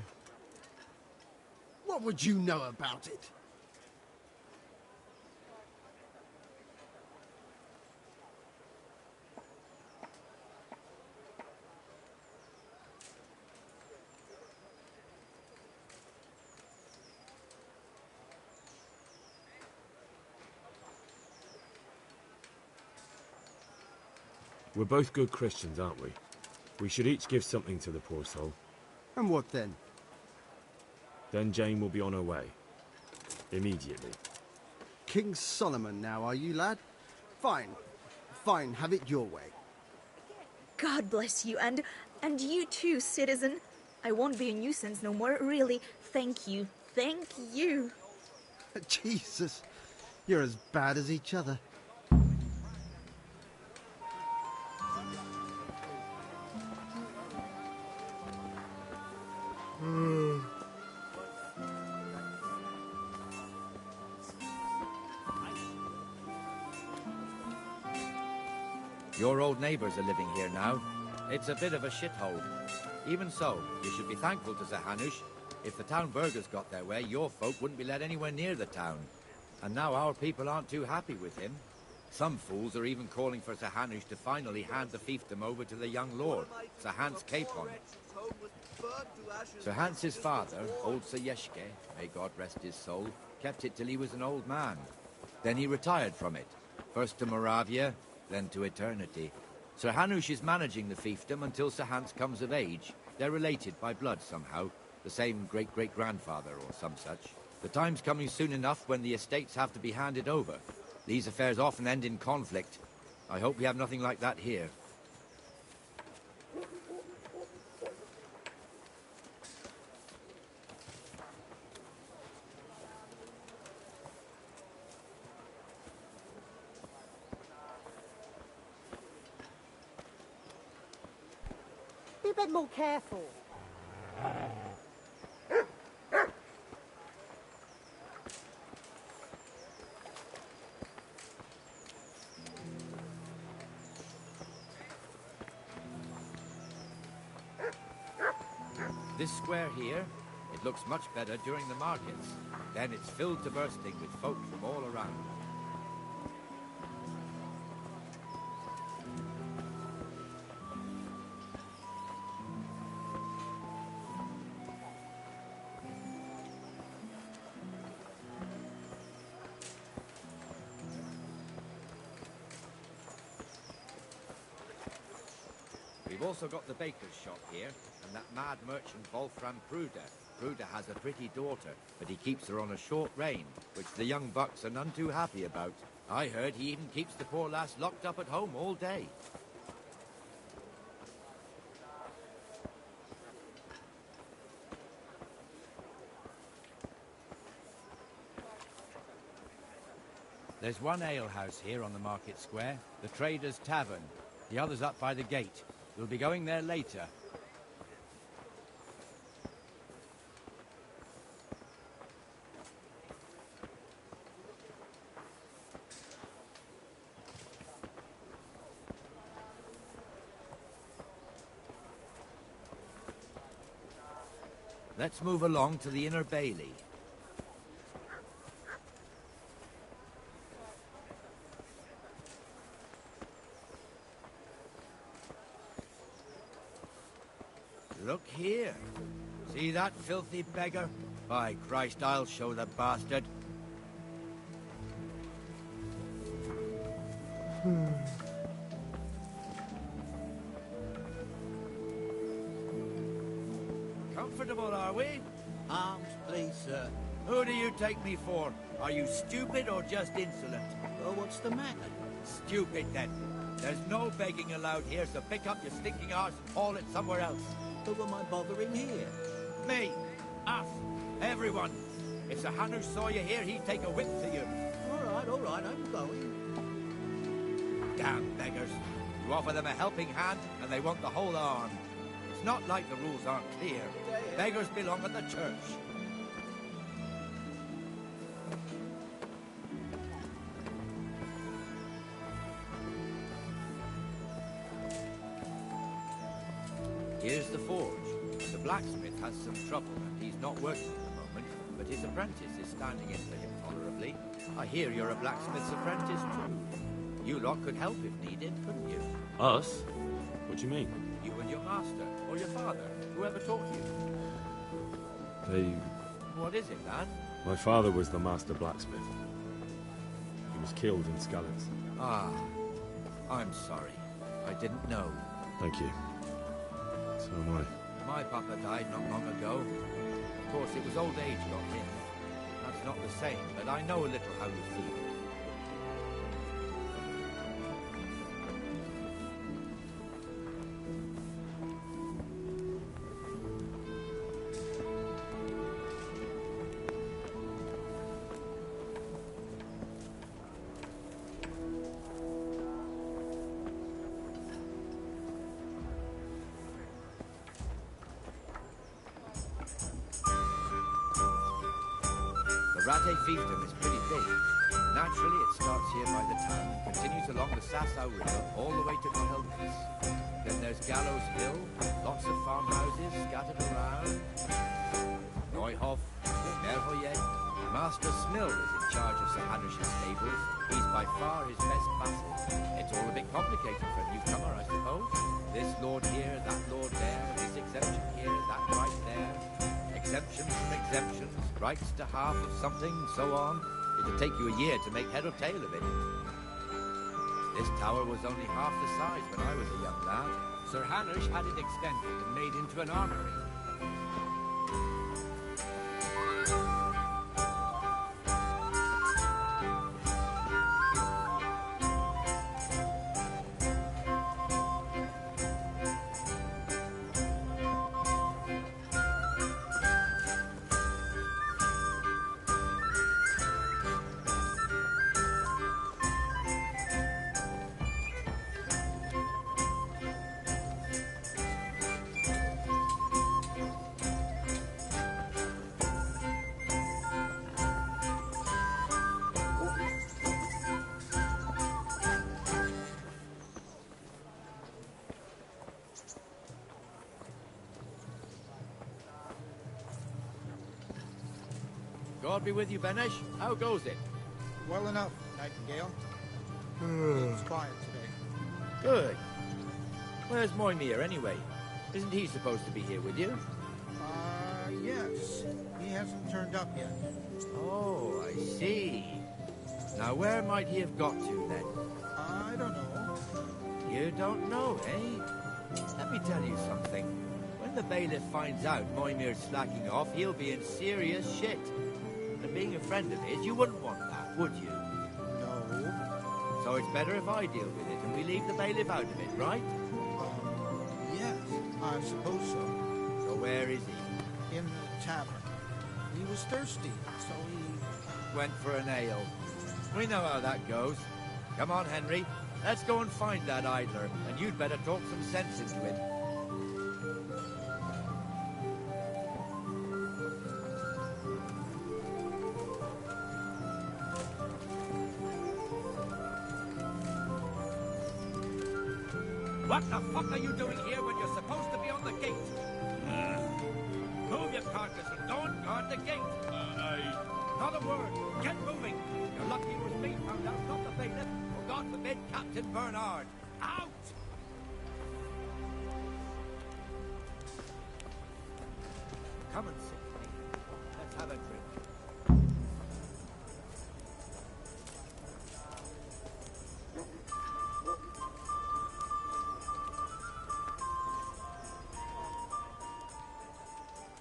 What would you know about it? We're both good Christians, aren't we? We should each give something to the poor soul. And what then? Then Jane will be on her way. Immediately. King Solomon now, are you, lad? Fine. Fine, have it your way. God bless you, and you too, citizen. I won't be a nuisance no more, really. Thank you. Thank you. Jesus, you're as bad as each other. Your old neighbours are living here now. It's a bit of a shithole. Even so, you should be thankful to Sir Hanush. If the town burghers got their way, your folk wouldn't be let anywhere near the town. And now our people aren't too happy with him. Some fools are even calling for Sir Hanush to finally hand the fiefdom over to the young lord, Sir Hans Capon. Sir Hans's father, old Sir Yeshke, may God rest his soul, kept it till he was an old man. Then he retired from it, first to Moravia, then to eternity. Sir Hanush is managing the fiefdom until Sir Hans comes of age. They're related by blood somehow, the same great-great-grandfather or some such. The time's coming soon enough when the estates have to be handed over. These affairs often end in conflict. I hope we have nothing like that here. Be a bit more careful. This square here, it looks much better during the markets. Then it's filled to bursting with folk from all around. We've also got the baker's shop here, and that mad merchant Wolfram Pruder. Pruder has a pretty daughter, but he keeps her on a short rein, which the young bucks are none too happy about. I heard he even keeps the poor lass locked up at home all day. There's one alehouse here on the market square, the Trader's Tavern. The other's up by the gate. We'll be going there later. Let's move along to the Inner Bailey. Look here. See that filthy beggar? By Christ, I'll show the bastard. Comfortable, are we? Arms, please, sir. Who do you take me for? Are you stupid or just insolent? Oh, what's the matter? Stupid, then. There's no begging allowed here, so pick up your stinking arse and haul it somewhere else. Who am I bothering here? Me. Us. Everyone. If Sir Hanush saw you here, he'd take a whip to you. All right, I'm going. Damn beggars. You offer them a helping hand, and they want the whole arm. It's not like the rules aren't clear. Beggars belong at the church. Here's the forge. The blacksmith has some trouble, and he's not working at the moment, but his apprentice is standing in for him tolerably. I hear you're a blacksmith's apprentice, too. You lot could help if needed, couldn't you? Us? What do you mean? You and your master, or your father, whoever taught you. What is it, lad? My father was the master blacksmith. He was killed in Skalitz. Ah, I'm sorry. I didn't know. Thank you. So am I. My papa died not long ago. Of course, it was old age got him. That's not the same, but I know a little how you feel. The Rate fiefdom is pretty big. Naturally, it starts here by the town and continues along the Sasau River all the way to Helmets. Then there's Gallows Hill, lots of farmhouses scattered around. Neuhof, Merhoyet. Master Smill is in charge of Sir Hanush's stables. He's by far his best vassal. It's all a bit complicated for a newcomer, I suppose. This lord here, that lord there, this exemption here, that right there. Exemptions from exemptions, rights to half of something, so on. It'll take you a year to make head or tail of it. This tower was only half the size when I was a young lad. Sir Hanush had it extended and made into an armory. God be with you, Benesh. How goes it? Well enough, Nightingale. It's quiet today. Good. Where's Moimir, anyway? Isn't he supposed to be here with you? Yes. He hasn't turned up yet. Oh, I see. Now, where might he have got to, then? I don't know. You don't know, eh? Let me tell you something. When the bailiff finds out Moimir's slacking off, he'll be in serious shit. And being a friend of his, you wouldn't want that, would you? No. So it's better if I deal with it and we leave the bailiff out of it, right? Yes, I suppose so. So where is he? In the tavern. He was thirsty, so he... went for an ale. We know how that goes. Come on, Henry. Let's go and find that idler, and you'd better talk some sense into him. What the fuck are you doing here when you're supposed to be on the gate? Move your carcass and go and guard the gate. Not a word. Get moving. You're lucky it was me found out, not the bailiff, or God forbid, Captain Bernard. Out! Come and sit with me. Let's have a drink.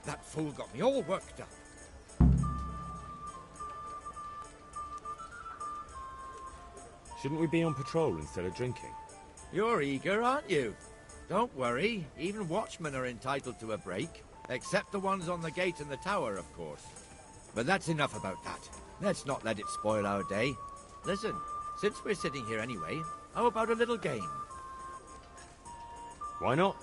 That fool got me all worked up. Shouldn't we be on patrol instead of drinking? You're eager, aren't you? Don't worry, even watchmen are entitled to a break. Except the ones on the gate and the tower, of course. But that's enough about that. Let's not let it spoil our day. Listen, since we're sitting here anyway, how about a little game? Why not?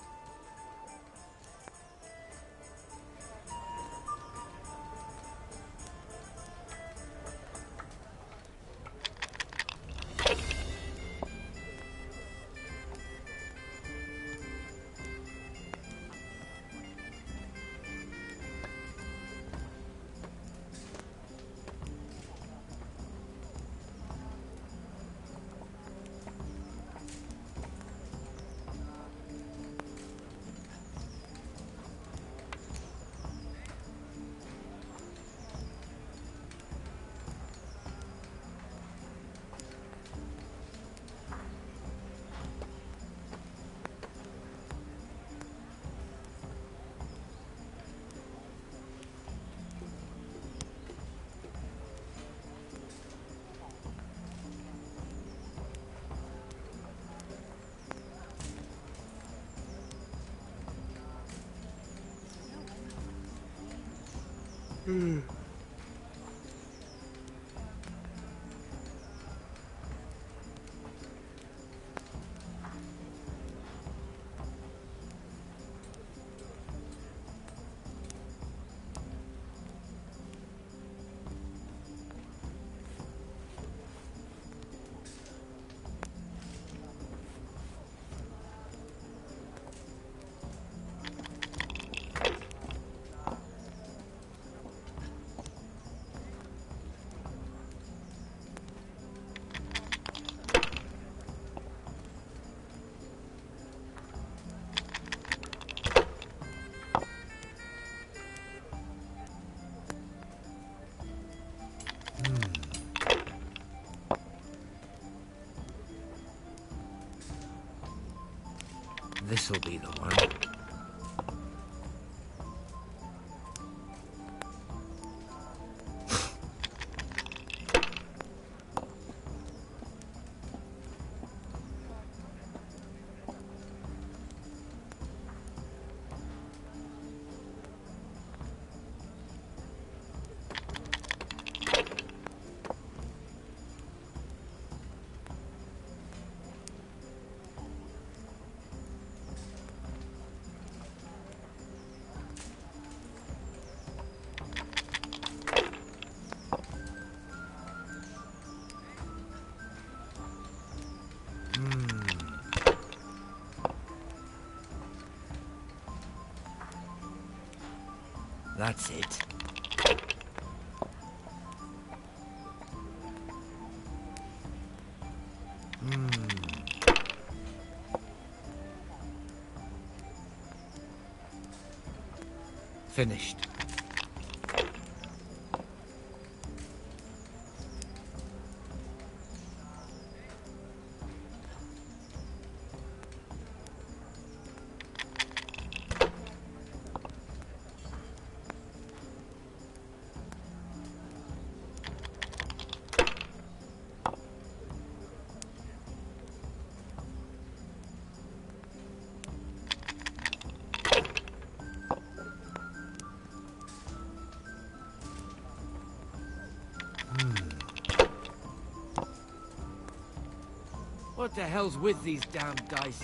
This'll be the one. That's it. Finished. What the hell's with these damn dice?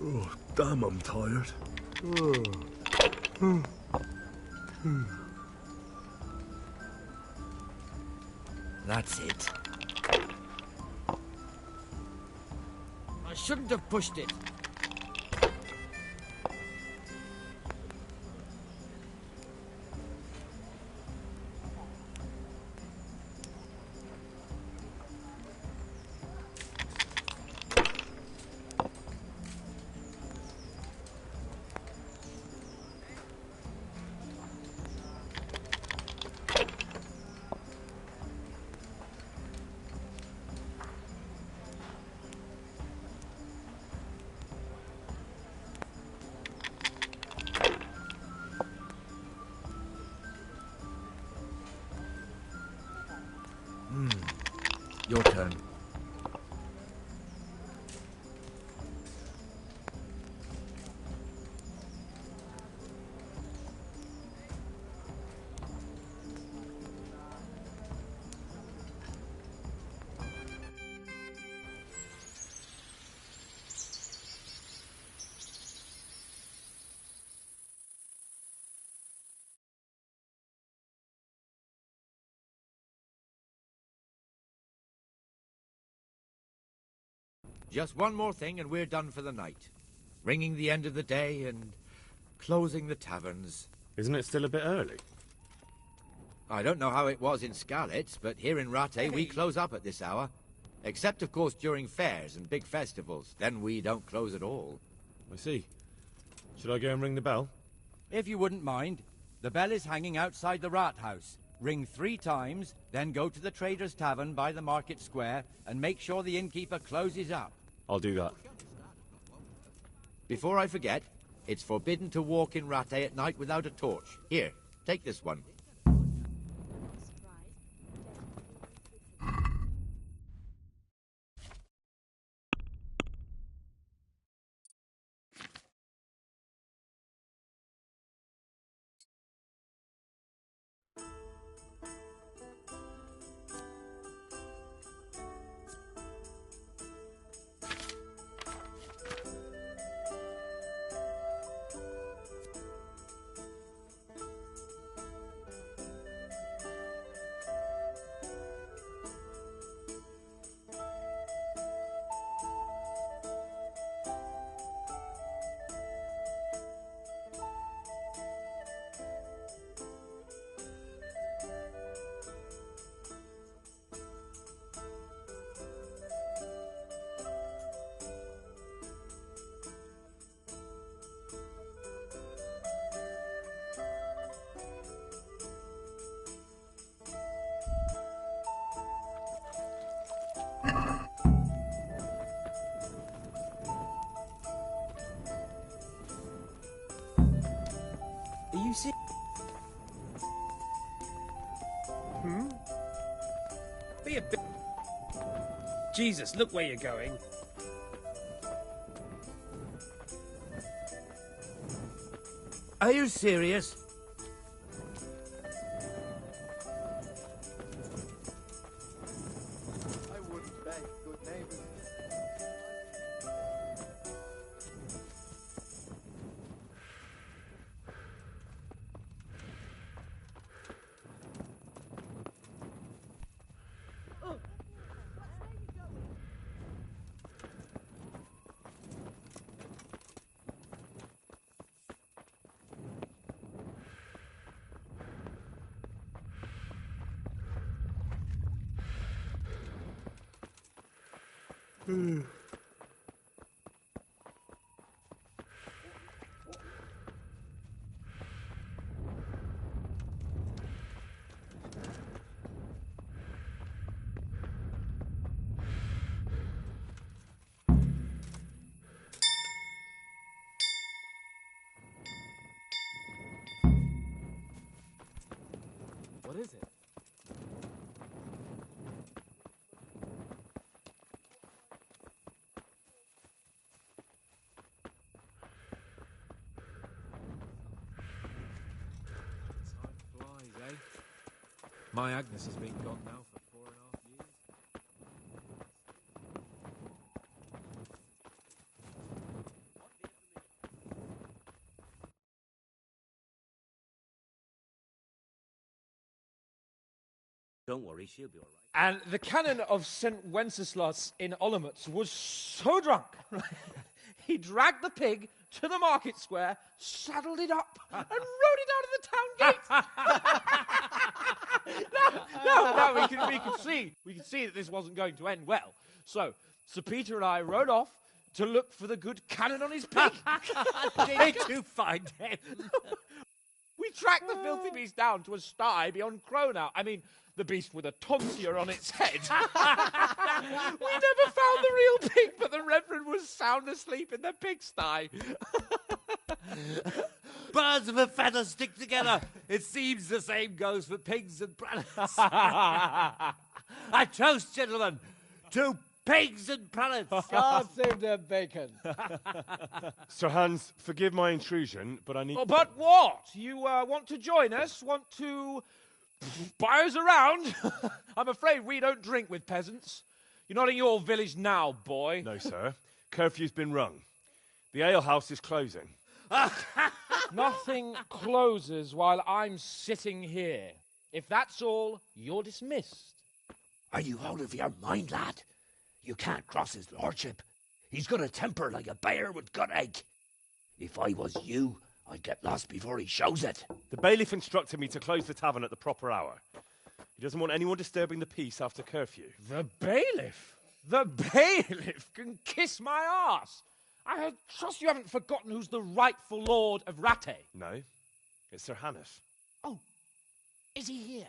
Oh, damn, I'm tired. That's it. I shouldn't have pushed it. Your turn. Just one more thing and we're done for the night. Ringing the end of the day and closing the taverns. Isn't it still a bit early? I don't know how it was in Skalitz, but here in Rattay we close up at this hour. Except, of course, during fairs and big festivals. Then we don't close at all. I see. Should I go and ring the bell? If you wouldn't mind. The bell is hanging outside the rat house. Ring 3 times, then go to the Trader's Tavern by the market square and make sure the innkeeper closes up. I'll do that. Before I forget, it's forbidden to walk in Rattay at night without a torch. Here, take this one. Are you serious? Be a bit... Jesus, look where you're going. Are you serious? I wouldn't beg good neighbors. What is it? Time flies, eh? My Agnes has been gone now for Don't worry, she'll be all right. And the canon of St. Wenceslas in Olomouc was so drunk, he dragged the pig to the market square, saddled it up, and rode it out of the town gate. No, we could see that this wasn't going to end well. So, Sir Peter and I rode off to look for the good canon on his pig. Did you find him? We tracked the filthy beast down to a sty beyond Cronau. I mean, the beast with a tonsure on its head. We never found the real pig, but the Reverend was sound asleep in the pigsty. Birds of a feather stick together. It seems the same goes for pigs and planets. I toast, gentlemen, to pigs and planets. God save their bacon. Sir Hans, forgive my intrusion, but I need... Oh, but what? You want to join us? Want to buy us around? I'm afraid we don't drink with peasants. You're not in your village now, boy. No, sir. Curfew's been rung. The alehouse is closing. Nothing closes while I'm sitting here. If that's all, you're dismissed. Are you out of your mind, lad? You can't cross his lordship. He's got a temper like a bear with gut ache. If I was you, I'd get lost before he shows it. The bailiff instructed me to close the tavern at the proper hour. He doesn't want anyone disturbing the peace after curfew. The bailiff? The bailiff can kiss my arse. I trust you haven't forgotten who's the rightful lord of Rattay. No, it's Sir Hannes. Oh, is he here?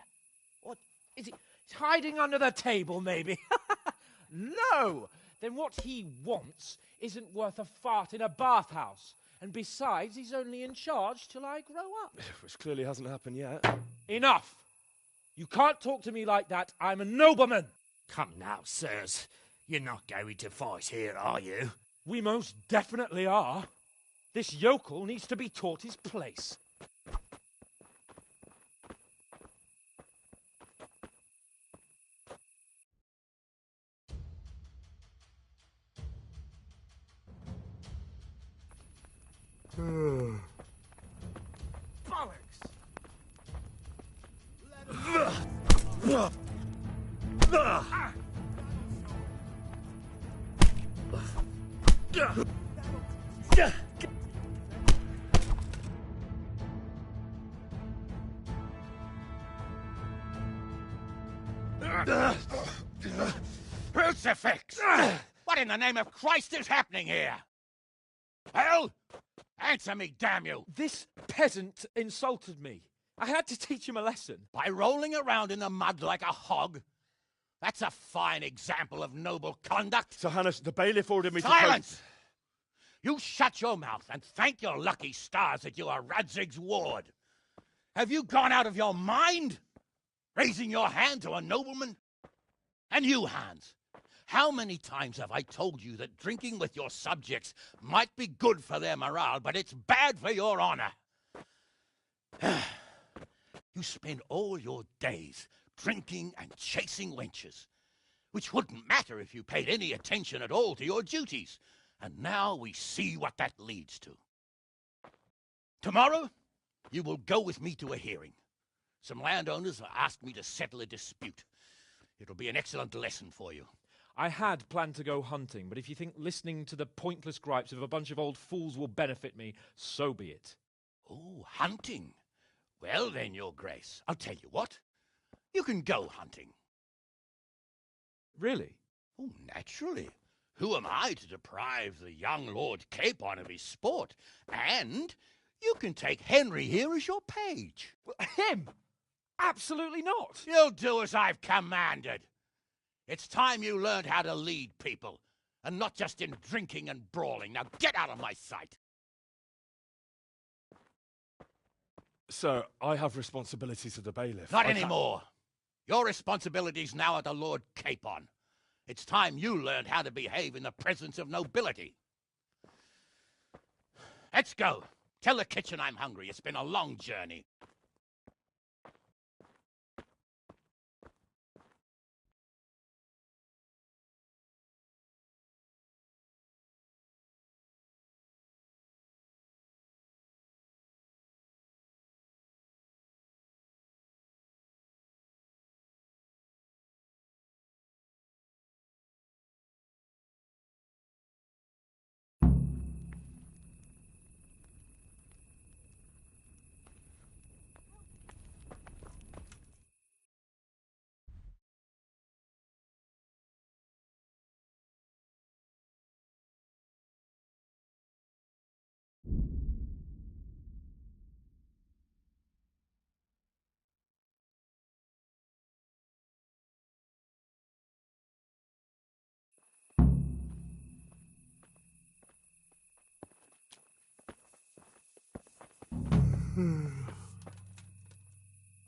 What, is he? He's hiding under the table, maybe? No! Then what he wants isn't worth a fart in a bathhouse. And besides, he's only in charge till I grow up. Which clearly hasn't happened yet. Enough! You can't talk to me like that. I'm a nobleman. Come now, sirs. You're not going to fight here, are you? We most definitely are. This yokel needs to be taught his place. Crucifix! What in the name of Christ is happening here? Well, answer me, damn you! This peasant insulted me. I had to teach him a lesson. By rolling around in the mud like a hog? That's a fine example of noble conduct. Sir Hannes, the bailiff ordered me to... Silence! You shut your mouth and thank your lucky stars that you are Radzig's ward. Have you gone out of your mind? Raising your hand to a nobleman? And you, Hans, how many times have I told you that drinking with your subjects might be good for their morale, but it's bad for your honor? You spend all your days drinking and chasing wenches, which wouldn't matter if you paid any attention at all to your duties. And now we see what that leads to. Tomorrow, you will go with me to a hearing. Some landowners have asked me to settle a dispute. It'll be an excellent lesson for you. I had planned to go hunting, but if you think listening to the pointless gripes of a bunch of old fools will benefit me, so be it. Oh, hunting. Well then, Your Grace, I'll tell you what. You can go hunting. Really? Oh, naturally. Who am I to deprive the young Lord Capon of his sport? And you can take Henry here as your page. Him? Absolutely not. You'll do as I've commanded. It's time you learned how to lead people, and not just in drinking and brawling. Now get out of my sight. Sir, I have responsibilities of the bailiff. Not anymore. Your responsibilities now are the Lord Capon. It's time you learned how to behave in the presence of nobility. Let's go. Tell the kitchen I'm hungry. It's been a long journey.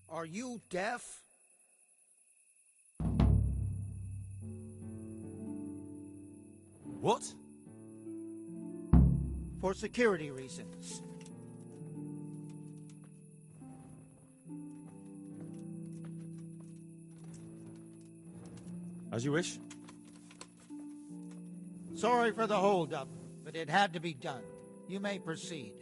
Are you deaf? What? For security reasons. As you wish. Sorry for the holdup, but it had to be done. You may proceed.